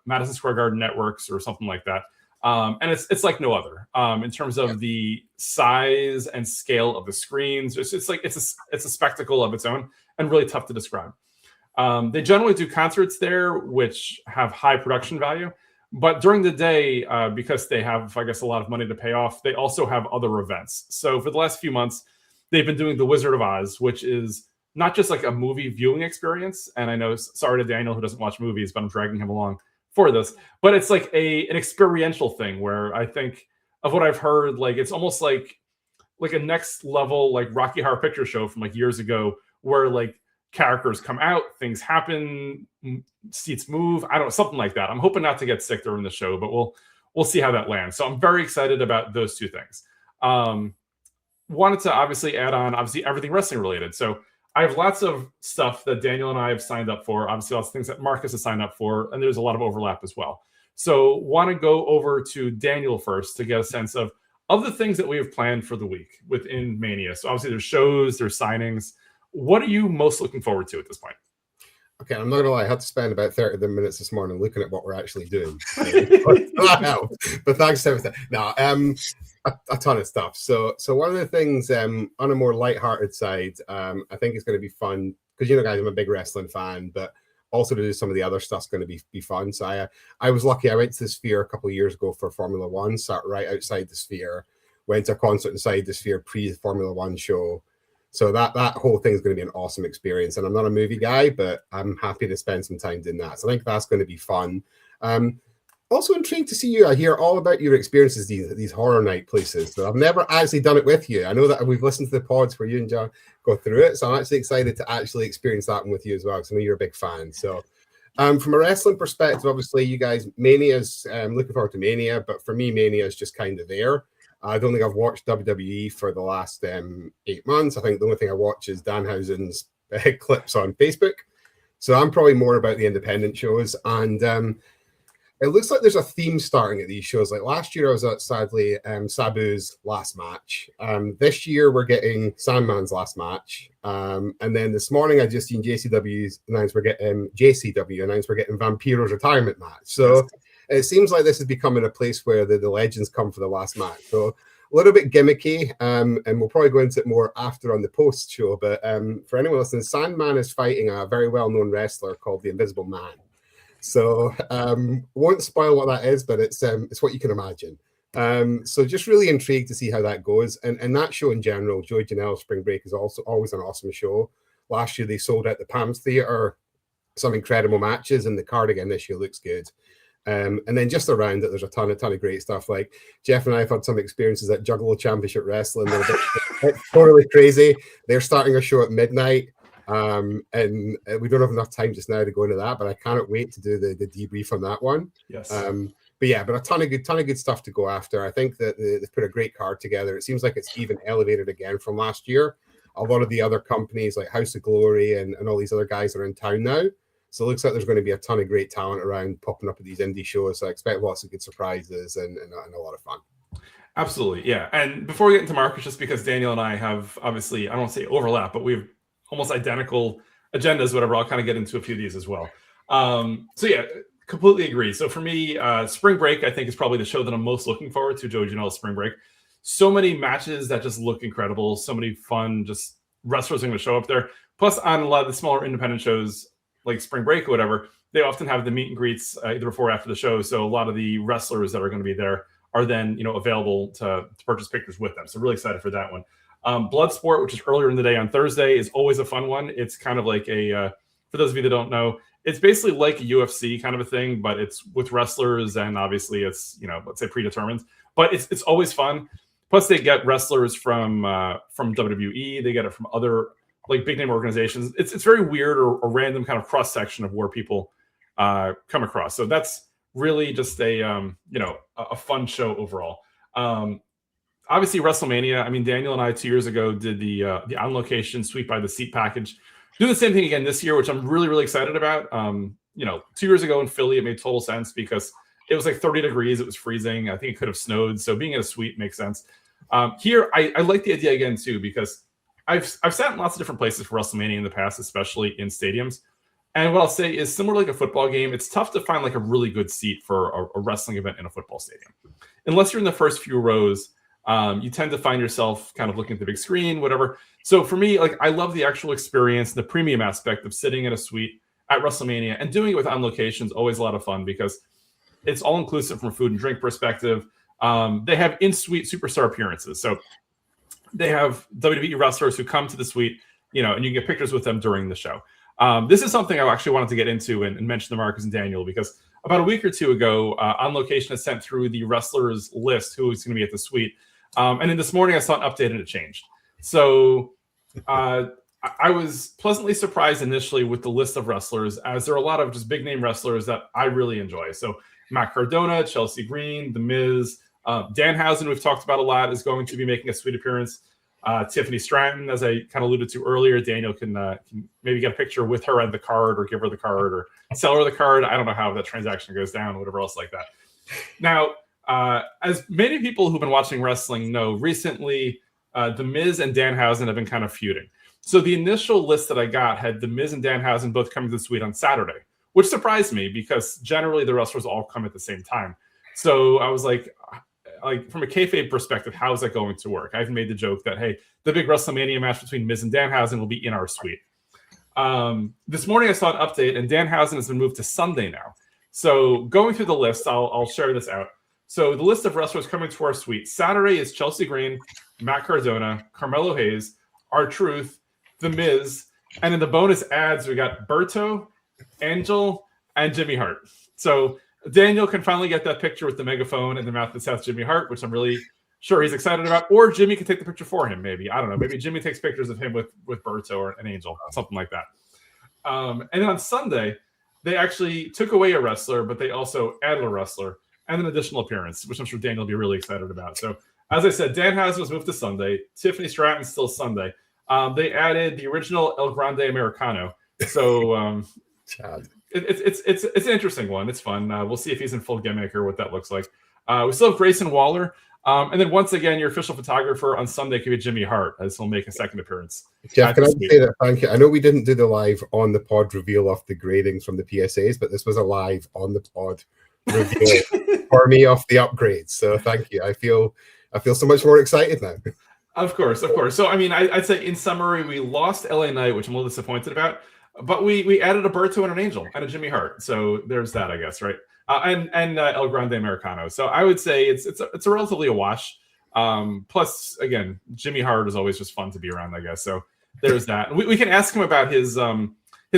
Madison Square Garden Networks or something like that. And it's like no other in terms of the size and scale of the screens. It's a spectacle of its own and really tough to describe. They generally do concerts there, which have high production value. But during the day, because they have, I guess, a lot of money to pay off, they also have other events. So for the last few months, they've been doing The Wizard of Oz, which is not just like a movie viewing experience. And I know, sorry to Daniel who doesn't watch movies, but I'm dragging him along for this. But it's like an experiential thing where I think of what I've heard, like it's almost like a next level, like Rocky Horror Picture Show from like years ago, where like characters come out, things happen, seats move. I don't know, something like that. I'm hoping not to get sick during the show, but we'll see how that lands. So I'm very excited about those two things. Wanted to obviously add on, obviously, everything wrestling related. So I have lots of stuff that Daniel and I have signed up for. Obviously, lots of things that Marcus has signed up for, and there's a lot of overlap as well. So want to go over to Daniel first to get a sense of the things that we have planned for the week within Mania. So obviously there's shows, there's signings. What are you most looking forward to at this point? Okay, I'm not gonna lie, I had to spend about 30 minutes this morning looking at what we're actually doing. But thanks to everything. No, a ton of stuff. So one of the things on a more lighthearted side, I think it's going to be fun because guys, I'm a big wrestling fan, but also to do some of the other stuff's going to be fun. So I was lucky. I went to the Sphere a couple of years ago for Formula One. Sat right outside the Sphere. Went to a concert inside the Sphere pre-Formula One show. So that whole thing is going to be an awesome experience. And I'm not a movie guy, but I'm happy to spend some time doing that. So I think that's going to be fun. Also intrigued to see you. I hear all about your experiences, these horror night places. So I've never actually done it with you. I know that we've listened to the pods where you and John go through it. So I'm actually excited to actually experience that one with you as well, because I know you're a big fan. So from a wrestling perspective, obviously you guys, Mania's, looking forward to Mania, but for me, Mania is just kind of there. I don't think I've watched WWE for the last 8 months. I think the only thing I watch is Danhausen's clips on Facebook. So I'm probably more about the independent shows. And it looks like there's a theme starting at these shows. Like last year, I was at, sadly, Sabu's last match. This year, we're getting Sandman's last match. And then this morning, I just seen JCW announced we're getting Vampiro's retirement match. So it seems like this is becoming a place where the legends come for the last match. So a little bit gimmicky, and we'll probably go into it more after on the post show. But for anyone listening, Sandman is fighting a very well-known wrestler called the Invisible Man. So won't spoil what that is, but it's what you can imagine. So just really intrigued to see how that goes. And that show in general, Joey Janelle Spring Break is also always an awesome show. Last year they sold out the Palms Theatre, some incredible matches, and the card again this year looks good. And then just around it, there's a ton of great stuff. Like Jeff and I have had some experiences at Juggalo Championship Wrestling. They're a bit totally crazy. They're starting a show at midnight. And we don't have enough time just now to go into that, but I cannot wait to do the debrief on that one. Yes. But a ton of good stuff to go after. I think that they've put a great card together. It seems like it's even elevated again from last year. A lot of the other companies like House of Glory and all these other guys are in town now. So it looks like there's going to be a ton of great talent around popping up at these indie shows. So I expect lots of good surprises and a lot of fun. Absolutely. Yeah. And before we get into Marcus, just because Daniel and I have obviously, I don't want to say overlap, but we've almost identical agendas, whatever. I'll kind of get into a few of these as well. So yeah, completely agree. So for me, Spring Break, I think is probably the show that I'm most looking forward to, Joey Janelle's Spring Break. So many matches that just look incredible. So many fun, just wrestlers are going to show up there. Plus on a lot of the smaller independent shows like Spring Break or whatever, they often have the meet and greets either before or after the show. So a lot of the wrestlers that are going to be there are then, available to purchase pictures with them. So really excited for that one. Bloodsport, which is earlier in the day on Thursday, is always a fun one. It's kind of like for those of you that don't know, it's basically like a UFC kind of a thing, but it's with wrestlers and obviously it's, let's say predetermined, but it's always fun. Plus they get wrestlers from WWE. They get it from other like big name organizations. It's very weird or a random kind of cross section of where people come across. So that's really just a fun show overall. Obviously WrestleMania. I mean, Daniel and I 2 years ago did the on location Sweet by the Seat package. Do the same thing again this year, which I'm really excited about. 2 years ago in Philly, it made total sense because it was like 30 degrees. It was freezing. I think it could have snowed. So being in a suite makes sense. Here, I like the idea again too because I've sat in lots of different places for WrestleMania in the past, especially in stadiums. And what I'll say is similar to like a football game, it's tough to find like a really good seat for a wrestling event in a football stadium. Unless you're in the first few rows, you tend to find yourself kind of looking at the big screen, whatever. So for me, like I love the actual experience, the premium aspect of sitting in a suite at WrestleMania and doing it with On Location is always a lot of fun because it's all inclusive from a food and drink perspective. They have in-suite superstar appearances. So they have WWE wrestlers who come to the suite, and you can get pictures with them during the show. This is something I actually wanted to get into and mention to Marcus and Daniel because about a week or two ago, On Location has sent through the wrestlers list who is going to be at the suite. And then this morning I saw an update and it changed. So I was pleasantly surprised initially with the list of wrestlers, as there are a lot of just big name wrestlers that I really enjoy. So Matt Cardona, Chelsea Green, The Miz, Danhausen, we've talked about a lot, is going to be making a suite appearance. Tiffany Stratton, as I kind of alluded to earlier, Daniel can maybe get a picture with her and the card or give her the card or sell her the card. I don't know how that transaction goes down or whatever else like that. Now, as many people who've been watching wrestling know, recently The Miz and Danhausen have been kind of feuding. So the initial list that I got had The Miz and Danhausen both coming to the suite on Saturday, which surprised me because generally the wrestlers all come at the same time. So I was like from a kayfabe perspective, how is that going to work? I've made the joke that, hey, the big WrestleMania match between Miz and Danhausen will be in our suite. This morning I saw an update, and Danhausen has been moved to Sunday now. So going through the list, I'll share this out. So the list of wrestlers coming to our suite. Saturday is Chelsea Green, Matt Cardona, Carmelo Hayes, R-Truth, The Miz, and in the bonus ads, we got Berto, Angel, and Jimmy Hart. So Daniel can finally get that picture with the megaphone and the mouth that says Jimmy Hart, which I'm really sure he's excited about. Or Jimmy can take the picture for him, maybe. I don't know. Maybe Jimmy takes pictures of him with Berto or an Angel, something like that. And then on Sunday, they actually took away a wrestler, but they also added a wrestler and an additional appearance, which I'm sure Daniel will be really excited about. So, as I said, Danhausen was moved to Sunday. Tiffany Stratton still Sunday. They added the original El Grande Americano. So it's an interesting one. It's fun. We'll see if he's in full gimmick or what that looks like. We still have Grayson Waller. And then once again, your official photographer on Sunday could be Jimmy Hart, as he'll make a second appearance. Jeff, can I say that? Thank you. I know we didn't do the live on the pod reveal of the gradings from the PSAs, but this was a live on the pod reveal for me of the upgrades. So thank you. I feel so much more excited now. Of course. So, I mean, I'd say in summary, we lost LA Knight, which I'm a little disappointed about, but we added a Berto and an Angel and a Jimmy Hart. So there's that, I guess, right? And El Grande Americano. So I would say it's a relatively a wash. Plus, again, Jimmy Hart is always just fun to be around, I guess. So there's that. We can ask him about his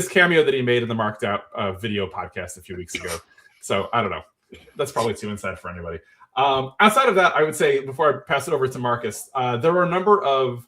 cameo that he made in the Marked Out video podcast a few weeks ago. So I don't know. That's probably too inside for anybody. Outside of that, I would say, before I pass it over to Marcus, there were a number of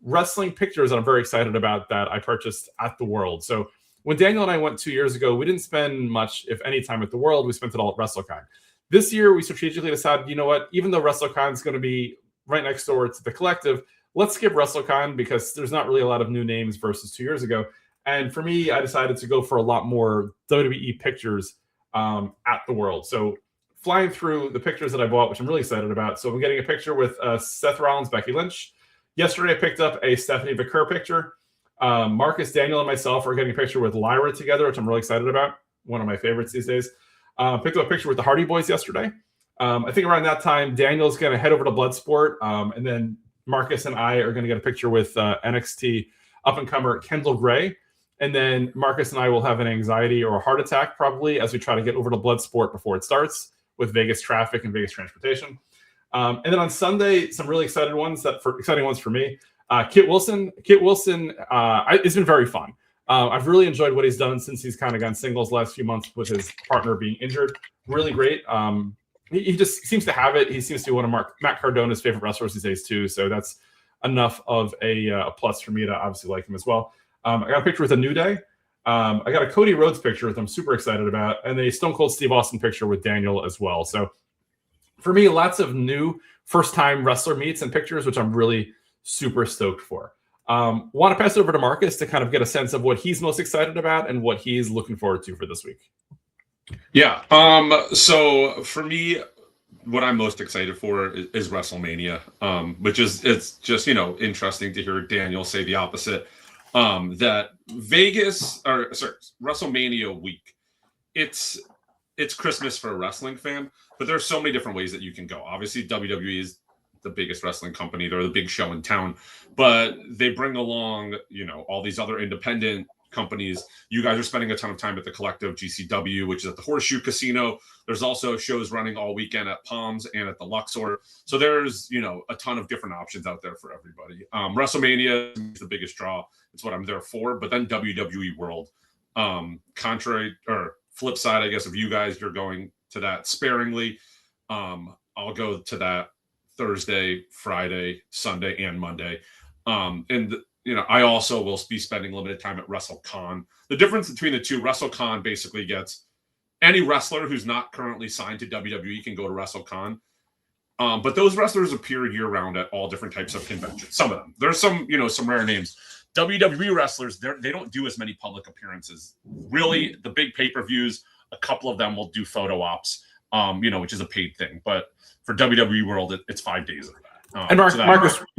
wrestling pictures that I'm very excited about that I purchased at the World. So when Daniel and I went 2 years ago, we didn't spend much, if any, time at the World. We spent it all at WrestleCon. This year, we strategically decided, you know what, even though WrestleCon is going to be right next door to the Collective, let's skip WrestleCon because there's not really a lot of new names versus 2 years ago. And for me, I decided to go for a lot more WWE pictures at the World. So flying through the pictures that I bought, which I'm really excited about. So I'm getting a picture with Seth Rollins, Becky Lynch. Yesterday, I picked up a Stephanie McCur picture. Marcus, Daniel, and myself are getting a picture with Lyra together, which I'm really excited about. One of my favorites these days. Picked up a picture with the Hardy Boys yesterday. I think around that time, Daniel's going to head over to Bloodsport. And then Marcus and I are going to get a picture with NXT up-and-comer Kendall Gray. And then Marcus and I will have an anxiety or a heart attack probably as we try to get over to Bloodsport before it starts with Vegas traffic and Vegas transportation. And then on Sunday, some really exciting ones for me. Kit Wilson. It's been very fun. I've really enjoyed what he's done since he's kind of gone singles last few months with his partner being injured. Really great. He just seems to have it. He seems to be one of Matt Cardona's favorite wrestlers these days too. So that's enough of a plus for me to obviously like him as well. I got a picture with a New Day. I got a Cody Rhodes picture that I'm super excited about, and a Stone Cold Steve Austin picture with Daniel as well. So for me, lots of new first-time wrestler meets and pictures, which I'm really super stoked for. Want to pass it over to Marcus to kind of get a sense of what he's most excited about and what he's looking forward to for this week. Yeah. So for me, what I'm most excited for is WrestleMania, which is, it's just, interesting to hear Daniel say the opposite. That WrestleMania week, it's Christmas for a wrestling fan, but there's so many different ways that you can go. Obviously, WWE is the biggest wrestling company. They're the big show in town, but they bring along, all these other independent companies. You guys are spending a ton of time at the Collective GCW, which is at the Horseshoe Casino. There's also shows running all weekend at Palms and at the Luxor. So there's, a ton of different options out there for everybody. WrestleMania is the biggest draw. It's what I'm there for. But then WWE World, contrary or flip side, I guess, of you guys, you're going to that sparingly. I'll go to that Thursday, Friday, Sunday, and Monday. I also will be spending limited time at WrestleCon. The difference between the two, WrestleCon basically gets any wrestler who's not currently signed to WWE can go to WrestleCon. But those wrestlers appear year-round at all different types of conventions. Some of them. There's some rare names. WWE wrestlers, they don't do as many public appearances. Really, the big pay-per-views, a couple of them will do photo ops, which is a paid thing. But for WWE World, it's 5 days of that. And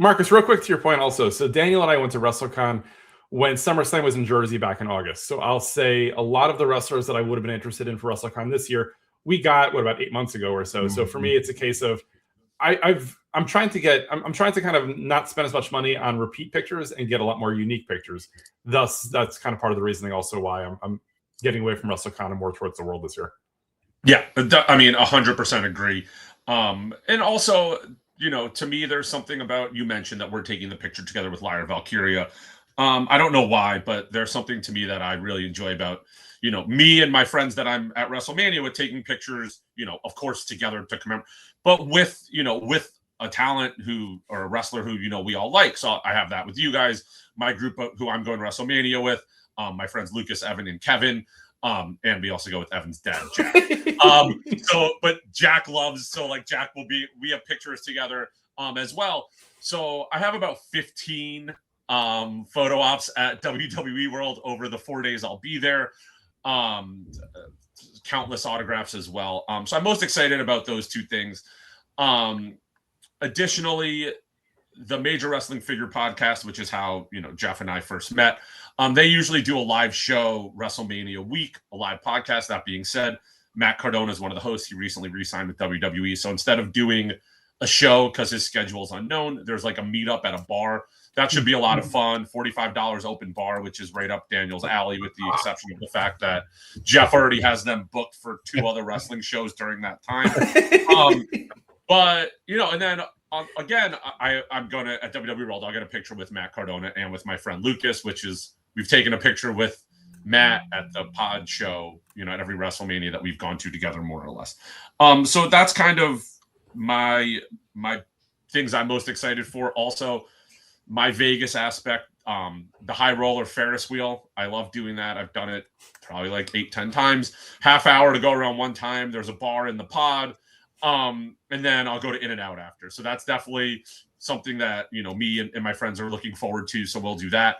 Marcus, real quick to your point also. So Daniel and I went to WrestleCon when SummerSlam was in Jersey back in August. So I'll say a lot of the wrestlers that I would have been interested in for WrestleCon this year, we got about 8 months ago or so. Mm-hmm. So for me, it's a case of I'm trying to kind of not spend as much money on repeat pictures and get a lot more unique pictures. Thus, that's kind of part of the reasoning also why I'm getting away from WrestleCon and more towards the World this year. Yeah, I mean, 100% agree. And also, to me, there's something about, you mentioned that we're taking the picture together with Lyra Valkyria. I don't know why, but there's something to me that I really enjoy about, me and my friends that I'm at WrestleMania with taking pictures, of course, together to commemorate, but with a talent or a wrestler who, we all like. So I have that with you guys, my group of who I'm going to WrestleMania with, my friends Lucas, Evan, and Kevin. And we also go with Evan's dad, Jack. But Jack loves, Jack we have pictures together as well. So I have about 15 photo ops at WWE World over the 4 days I'll be there. Countless autographs as well. So I'm most excited about those two things. Additionally, the Major Wrestling Figure Podcast, which is how, Jeff and I first met. They usually do a live show WrestleMania week, a live podcast. That being said, Matt Cardona is one of the hosts. He recently re-signed with WWE. So instead of doing a show because his schedule is unknown, there's like a meetup at a bar. That should be a lot of fun. $45 open bar, which is right up Daniel's alley, with the exception of the fact that Jeff already has them booked for 2 other wrestling shows during that time. But, and then again, I'm going to, at WWE World, I'll get a picture with Matt Cardona and with my friend Lucas, which is, we've taken a picture with Matt at the pod show, at every WrestleMania that we've gone to together, more or less. So that's kind of my things I'm most excited for. Also, my Vegas aspect, the high roller Ferris wheel. I love doing that. I've done it probably like 8-10 times. Half hour to go around one time. There's a bar in the pod. And then I'll go to In-N-Out after. So that's definitely something that, me and my friends are looking forward to. So we'll do that.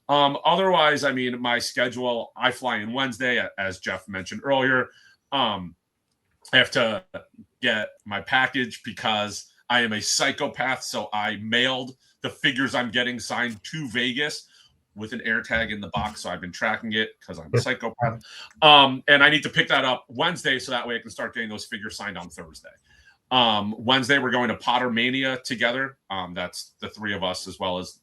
Otherwise, I mean, my schedule, I fly in Wednesday, as Jeff mentioned earlier. I have to get my package because I am a psychopath. So I mailed the figures I'm getting signed to Vegas with an air tag in the box. So I've been tracking it because I'm a psychopath. And I need to pick that up Wednesday so that way I can start getting those figures signed on Thursday. Wednesday, we're going to Potter Mania together. That's the 3 of us, as well as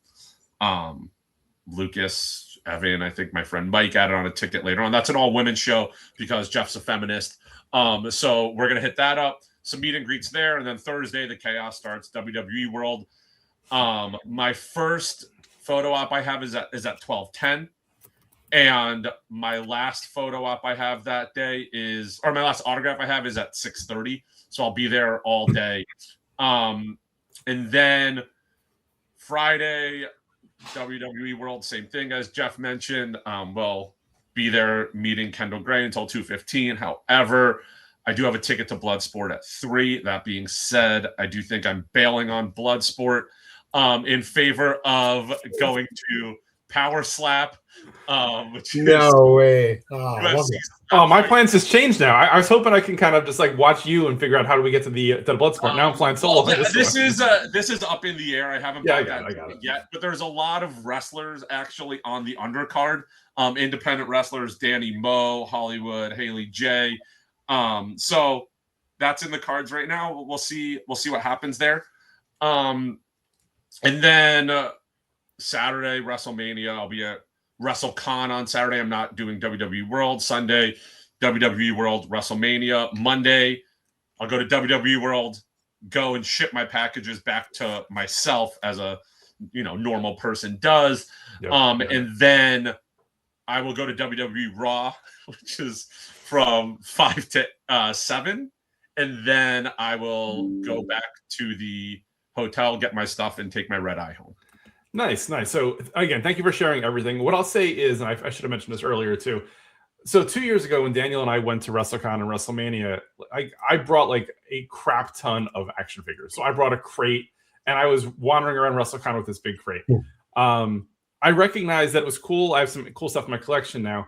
Lucas, Evan, I think my friend Mike added on a ticket later on. That's an all-women show because Jeff's a feminist. So we're going to hit that up. Some meet and greets there. And then Thursday, the chaos starts, WWE World. My first photo op I have is at 12:10. And my last photo op I have that day my last autograph I have is at 6:30. So I'll be there all day. And then Friday, WWE World, same thing as Jeff mentioned. We'll be there meeting Kendall Gray until 2:15. However, I do have a ticket to Bloodsport at 3. That being said, I do think I'm bailing on Bloodsport in favor of going to Power Slap, which No way. UFC. Oh, my plans has changed now. I was hoping I can kind of just like watch you and figure out how do we get to the Bloodsport. Now I'm flying solo. Well, this is up in the air. I haven't bought that yet, but there's a lot of wrestlers actually on the undercard. Independent wrestlers: Danny Moe, Hollywood, Haley J. So that's in the cards right now. We'll see what happens there. And then Saturday, WrestleMania. I'll be at WrestleCon on Saturday. I'm not doing WWE World. Sunday, WWE World, WrestleMania. Monday, I'll go to WWE World, go and ship my packages back to myself as a normal person does. And then I will go to WWE Raw, which is from 5 to 7. And then I will go back to the hotel, get my stuff, and take my red eye home. Nice. So again, thank you for sharing everything. What I'll say is, and I should have mentioned this earlier too. So 2 years ago, when Daniel and I went to WrestleCon and WrestleMania, I brought like a crap ton of action figures. So I brought a crate, and I was wandering around WrestleCon with this big crate. I recognized that it was cool. I have some cool stuff in my collection now,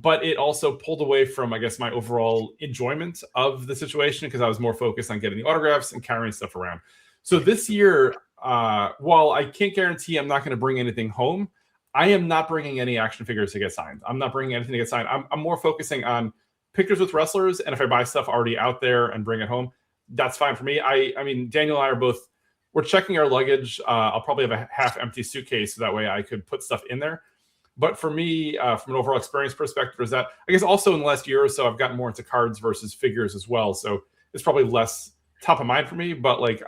but it also pulled away from, I guess, my overall enjoyment of the situation because I was more focused on getting the autographs and carrying stuff around. So this year, while I can't guarantee I'm not going to bring anything home, I am not bringing any action figures to get signed. I'm not bringing anything to get signed. I'm more focusing on pictures with wrestlers, and if I buy stuff already out there and bring it home, that's fine for me. I mean, Daniel and I are both, we're checking our luggage. I'll probably have a half-empty suitcase, so that way I could put stuff in there. But for me, from an overall experience perspective, is that I guess also in the last year or so, I've gotten more into cards versus figures as well. So it's probably less top of mind for me. But like,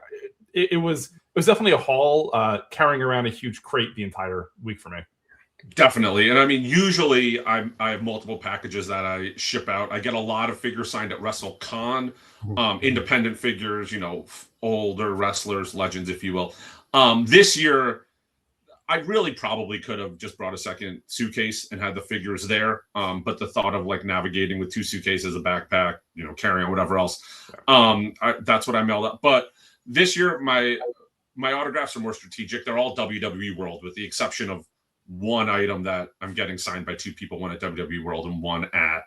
it was definitely a haul carrying around a huge crate the entire week for me. Definitely. And I mean, usually I have multiple packages that I ship out. I get a lot of figures signed at WrestleCon, independent figures, older wrestlers, legends, if you will. This year, I really probably could have just brought a second suitcase and had the figures there. But the thought of like navigating with 2 suitcases, a backpack, carrying on whatever else, that's what I mailed up. But this year, my autographs are more strategic. They're all WWE World, with the exception of one item that I'm getting signed by 2 people, one at WWE World and one at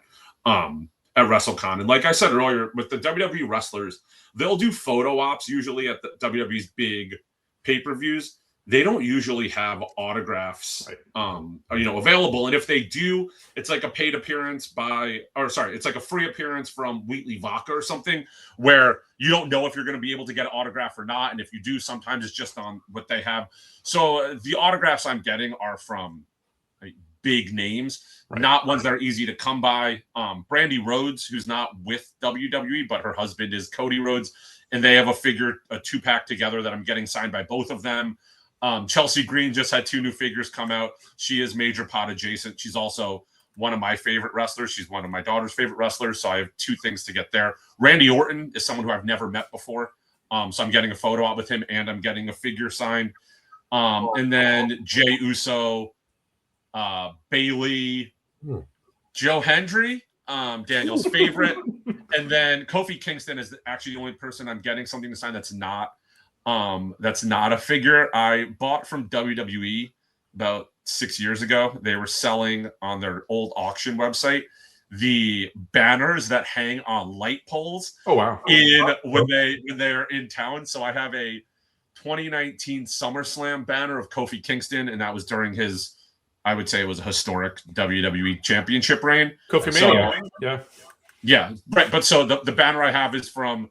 WrestleCon. And like I said earlier, with the WWE wrestlers, they'll do photo ops usually at the WWE's big pay-per-views. They don't usually have autographs, available. And if they do, it's like a paid appearance it's like a free appearance from Wheatley Vodka or something, where you don't know if you're going to be able to get an autograph or not. And if you do, sometimes it's just on what they have. So the autographs I'm getting are from big names, not ones that are easy to come by. Brandy Rhodes, who's not with WWE, but her husband is Cody Rhodes, and they have a 2-pack together that I'm getting signed by both of them. Chelsea Green just had 2 new figures come out. She is Major Pot adjacent. She's also one of my favorite wrestlers. She's one of my daughter's favorite wrestlers. So I have 2 things to get there. Randy Orton is someone who I've never met before. So I'm getting a photo out with him, and I'm getting a figure signed. And then Jey Uso, Bailey, Joe Hendry, Daniel's favorite. And then Kofi Kingston is actually the only person I'm getting something to sign that's not a figure. I bought from WWE about 6 years ago. They were selling on their old auction website the banners that hang on light poles. Oh wow! When they're in town. So I have a 2019 SummerSlam banner of Kofi Kingston, and that was during his, I would say it was a historic WWE championship reign. Kofi Mania. Yeah, right. But so the banner I have is from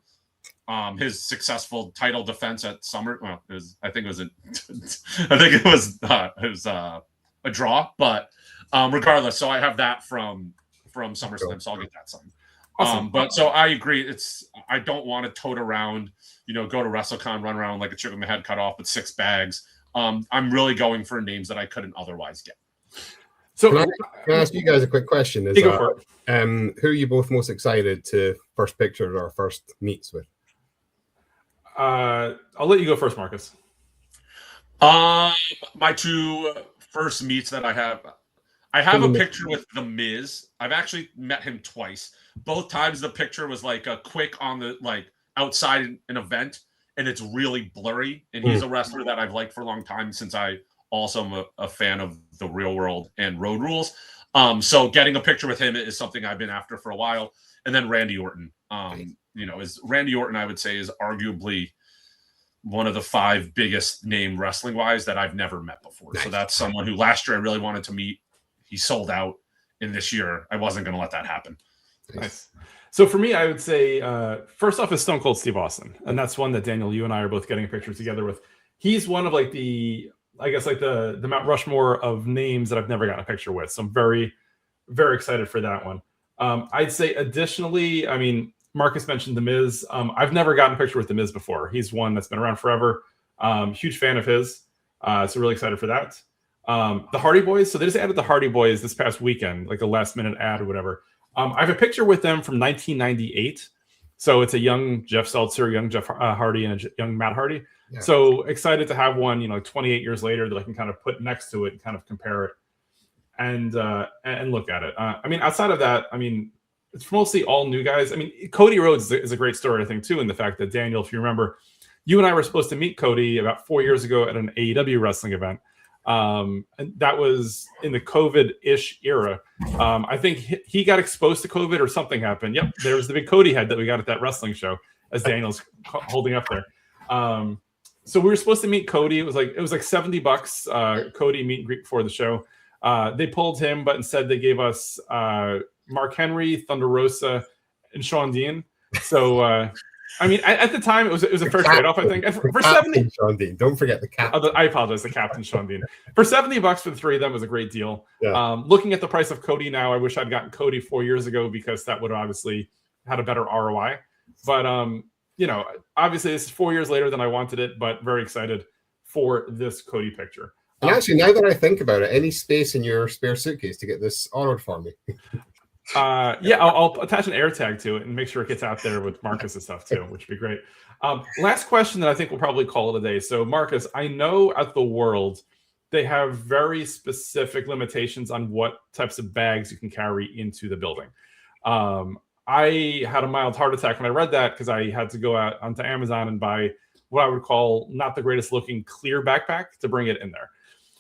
his successful title defense at Summer. Well, I think it was a draw, but regardless, so I have that from SummerSlam, so I'll get that signed. Awesome. But so I agree. I don't want to tote around, go to WrestleCon, run around like a chicken with my head cut off with 6 bags. I'm really going for names that I couldn't otherwise get. So can I ask you guys a quick question? Who are you both most excited to first picture or first meets with? I'll let you go first, Marcus. My two first meets that I have a picture with The Miz. I've actually met him twice. Both times the picture was like a quick on the outside an event, and it's really blurry. And he's a wrestler that I've liked for a long time since I also am a fan of the Real World and Road Rules. So getting a picture with him is something I've been after for a while. And then Randy Orton. Randy Orton, I would say, is arguably one of the 5 biggest name wrestling wise that I've never met before. So that's someone who last year I really wanted to meet. He sold out, and this year I wasn't going to let that happen. Nice. So for me, I would say first off is Stone Cold Steve Austin, and that's one that Daniel, you and I are both getting a picture together with. He's one of the Mount Rushmore of names that I've never gotten a picture with. So I'm very, very excited for that one. I'd say additionally, I mean, Marcus mentioned The Miz. I've never gotten a picture with The Miz before. He's one that's been around forever. Huge fan of his. So really excited for that. The Hardy Boys. So they just added the Hardy Boys this past weekend, like a last minute ad or whatever. I have a picture with them from 1998. So it's a young Jeff Seltzer, young Jeff Hardy, and a young Matt Hardy. Yeah. So excited to have one, 28 years later that I can kind of put next to it and kind of compare it and look at it. I mean, outside of that, I mean, it's mostly all new guys. I mean, Cody Rhodes is a great story, I think, too, in the fact that, Daniel, if you remember, you and I were supposed to meet Cody about 4 years ago at an AEW wrestling event. And that was in the COVID-ish era. I think he got exposed to COVID or something happened. Yep, there was the big Cody head that we got at that wrestling show, as Daniel's holding up there. So we were supposed to meet Cody. It was like $70. Cody meet and greet before the show. They pulled him, but instead they gave us Mark Henry, Thunder Rosa, and Sean Dean. So I mean, at the time, it was a fair trade-off, I think. And for 70, Sean Dean, don't forget the captain. I apologize, the captain, Sean Dean. For $70 for the 3 of them was a great deal. Yeah. Looking at the price of Cody now, I wish I'd gotten Cody 4 years ago because that would have obviously had a better ROI. But obviously this is 4 years later than I wanted it, but very excited for this Cody picture. And actually, now that I think about it, any space in your spare suitcase to get this ordered for me? I'll attach an air tag to it and make sure it gets out there with Marcus and stuff too, which would be great. Last question that I think we'll probably call it a day. So Marcus, I know at the World they have very specific limitations on what types of bags you can carry into the building. I had a mild heart attack when I read that because I had to go out onto Amazon and buy what I would call not the greatest looking clear backpack to bring it in there.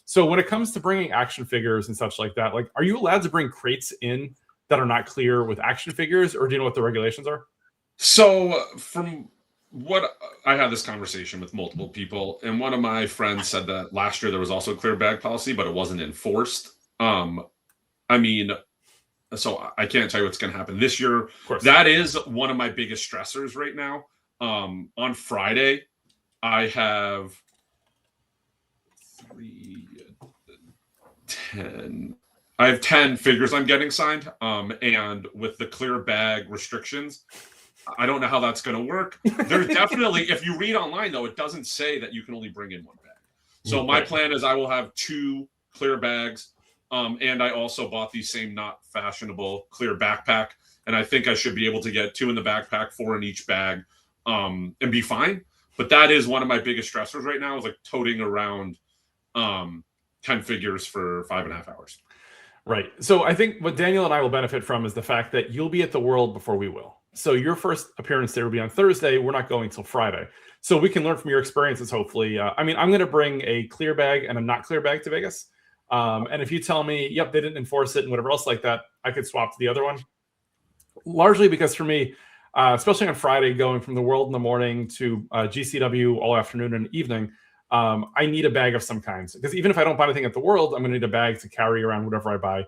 So when it comes to bringing action figures and such like that, are you allowed to bring crates in that are not clear with action figures, or do you know what the regulations are? So from what I had this conversation with multiple people, and one of my friends said that last year there was also a clear bag policy, but it wasn't enforced. I mean, so I can't tell you what's going to happen this year. That is one of my biggest stressors right now. On Friday, I have 10 figures I'm getting signed. And with the clear bag restrictions, I don't know how that's going to work. There's definitely, if you read online, though, it doesn't say that you can only bring in one bag. So my plan is I will have 2 clear bags. And I also bought the same not fashionable clear backpack. And I think I should be able to get 2 in the backpack, 4 in each bag, and be fine. But that is one of my biggest stressors right now, is toting around 10 figures for 5.5 hours. Right. So I think what Daniel and I will benefit from is the fact that you'll be at the World before we will. So your first appearance there will be on Thursday. We're not going till Friday. So we can learn from your experiences, hopefully. I mean, I'm going to bring a clear bag and a not clear bag to Vegas. And if you tell me, yep, they didn't enforce it and whatever else like that, I could swap to the other one. Largely because for me, especially on Friday, going from the World in the morning to GCW all afternoon and evening, I need a bag of some kinds, because even if I don't buy anything at the World, I'm going to need a bag to carry around whatever I buy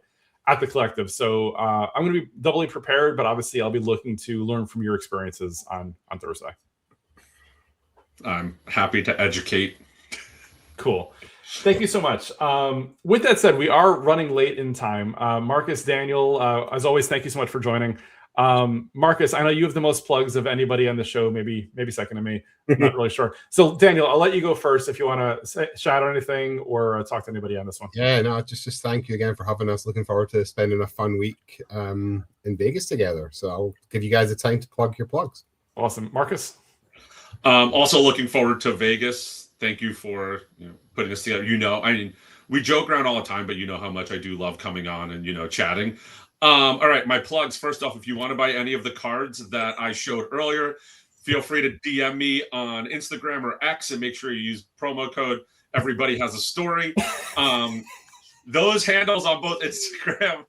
at the collective. So I'm going to be doubly prepared, but obviously I'll be looking to learn from your experiences on Thursday. I'm happy to educate. Cool. Thank you so much. With that said, we are running late in time. Marcus, Daniel, as always, thank you so much for joining. Marcus, I know you have the most plugs of anybody on the show, maybe second to me. I'm not really sure. So Daniel, I'll let you go first if you want to shout out anything or talk to anybody on this one. Yeah, no, just thank you again for having us. Looking forward to spending a fun week in Vegas together. So I'll give you guys the time to plug your plugs. Awesome. Marcus? Also looking forward to Vegas. thank you for putting this together. I mean, we joke around all the time, but you know how much I do love coming on and chatting. All right, my plugs. First off, if you want to buy any of the cards that I showed earlier, feel free to DM me on Instagram or X, and make sure you use promo code Everybody Has a Story. Those handles on both Instagram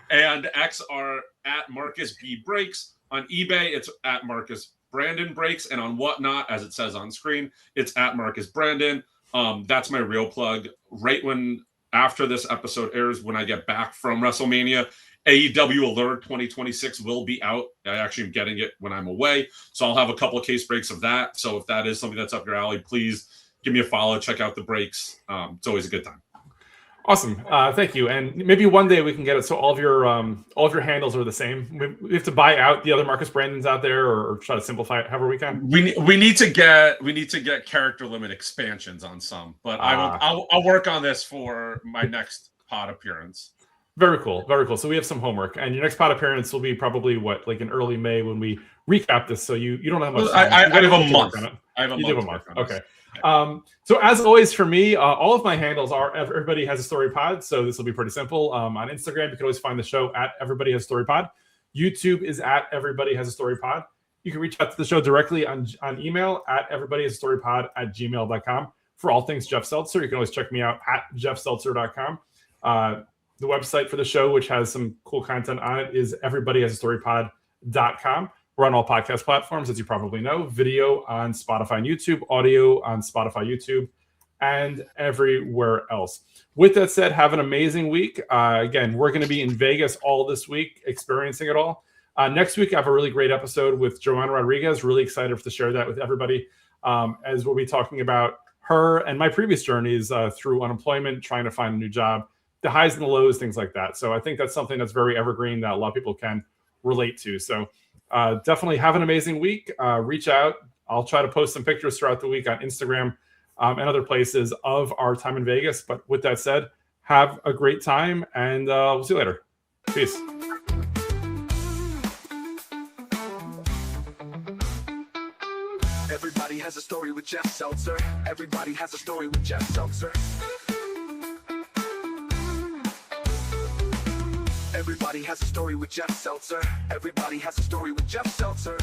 and X are at Marcus B Breaks. On eBay, it's at Marcus Brandon Breaks, and on Whatnot, as it says on screen, it's at Marcus Brandon. That's my real plug. Right after this episode airs, when I get back from WrestleMania, AEW Alert 2026 will be out. I actually am getting it when I'm away, so I'll have a couple of case breaks of that. So if that is something that's up your alley, please give me a follow. Check out the breaks. It's always a good time. Awesome. Thank you. And maybe one day we can get it so all of your handles are the same. We have to buy out the other Marcus Brandons out there, or try to simplify it however we can. We need to get character limit expansions on some, but I'll work on this for my next pod appearance. Very cool. Very cool. So we have some homework, and your next pod appearance will be probably like in early May when we recap this. So you don't have much time. I have a month. You have a month. Okay. So as always for me, all of my handles are Everybody Has a Story Pod. So this will be pretty simple. On Instagram, you can always find the show at Everybody Has a Story Pod. YouTube is at Everybody Has a Story Pod. You can reach out to the show directly on email at everybodyhasastorypod@gmail.com for all things Jeff Seltzer. You can always check me out at jeffseltzer.com. The website for the show, which has some cool content on it, is everybodyhasastorypod.com. We're on all podcast platforms, as you probably know. Video on Spotify and YouTube, audio on Spotify, YouTube, and everywhere else. With that said, have an amazing week. Again, we're going to be in Vegas all this week, experiencing it all. Next week, I have a really great episode with Joanna Rodriguez. Really excited to share that with everybody, as we'll be talking about her and my previous journeys through unemployment, trying to find a new job, the highs and the lows, things like that. So I think that's something that's very evergreen that a lot of people can relate to. So definitely have an amazing week. Reach out. I'll try to post some pictures throughout the week on Instagram and other places of our time in Vegas. But with that said, have a great time, and we'll see you later. Peace. Everybody has a story with Jeff Seltzer. Everybody has a story with Jeff Seltzer. Everybody has a story with Jeff Seltzer. Everybody has a story with Jeff Seltzer.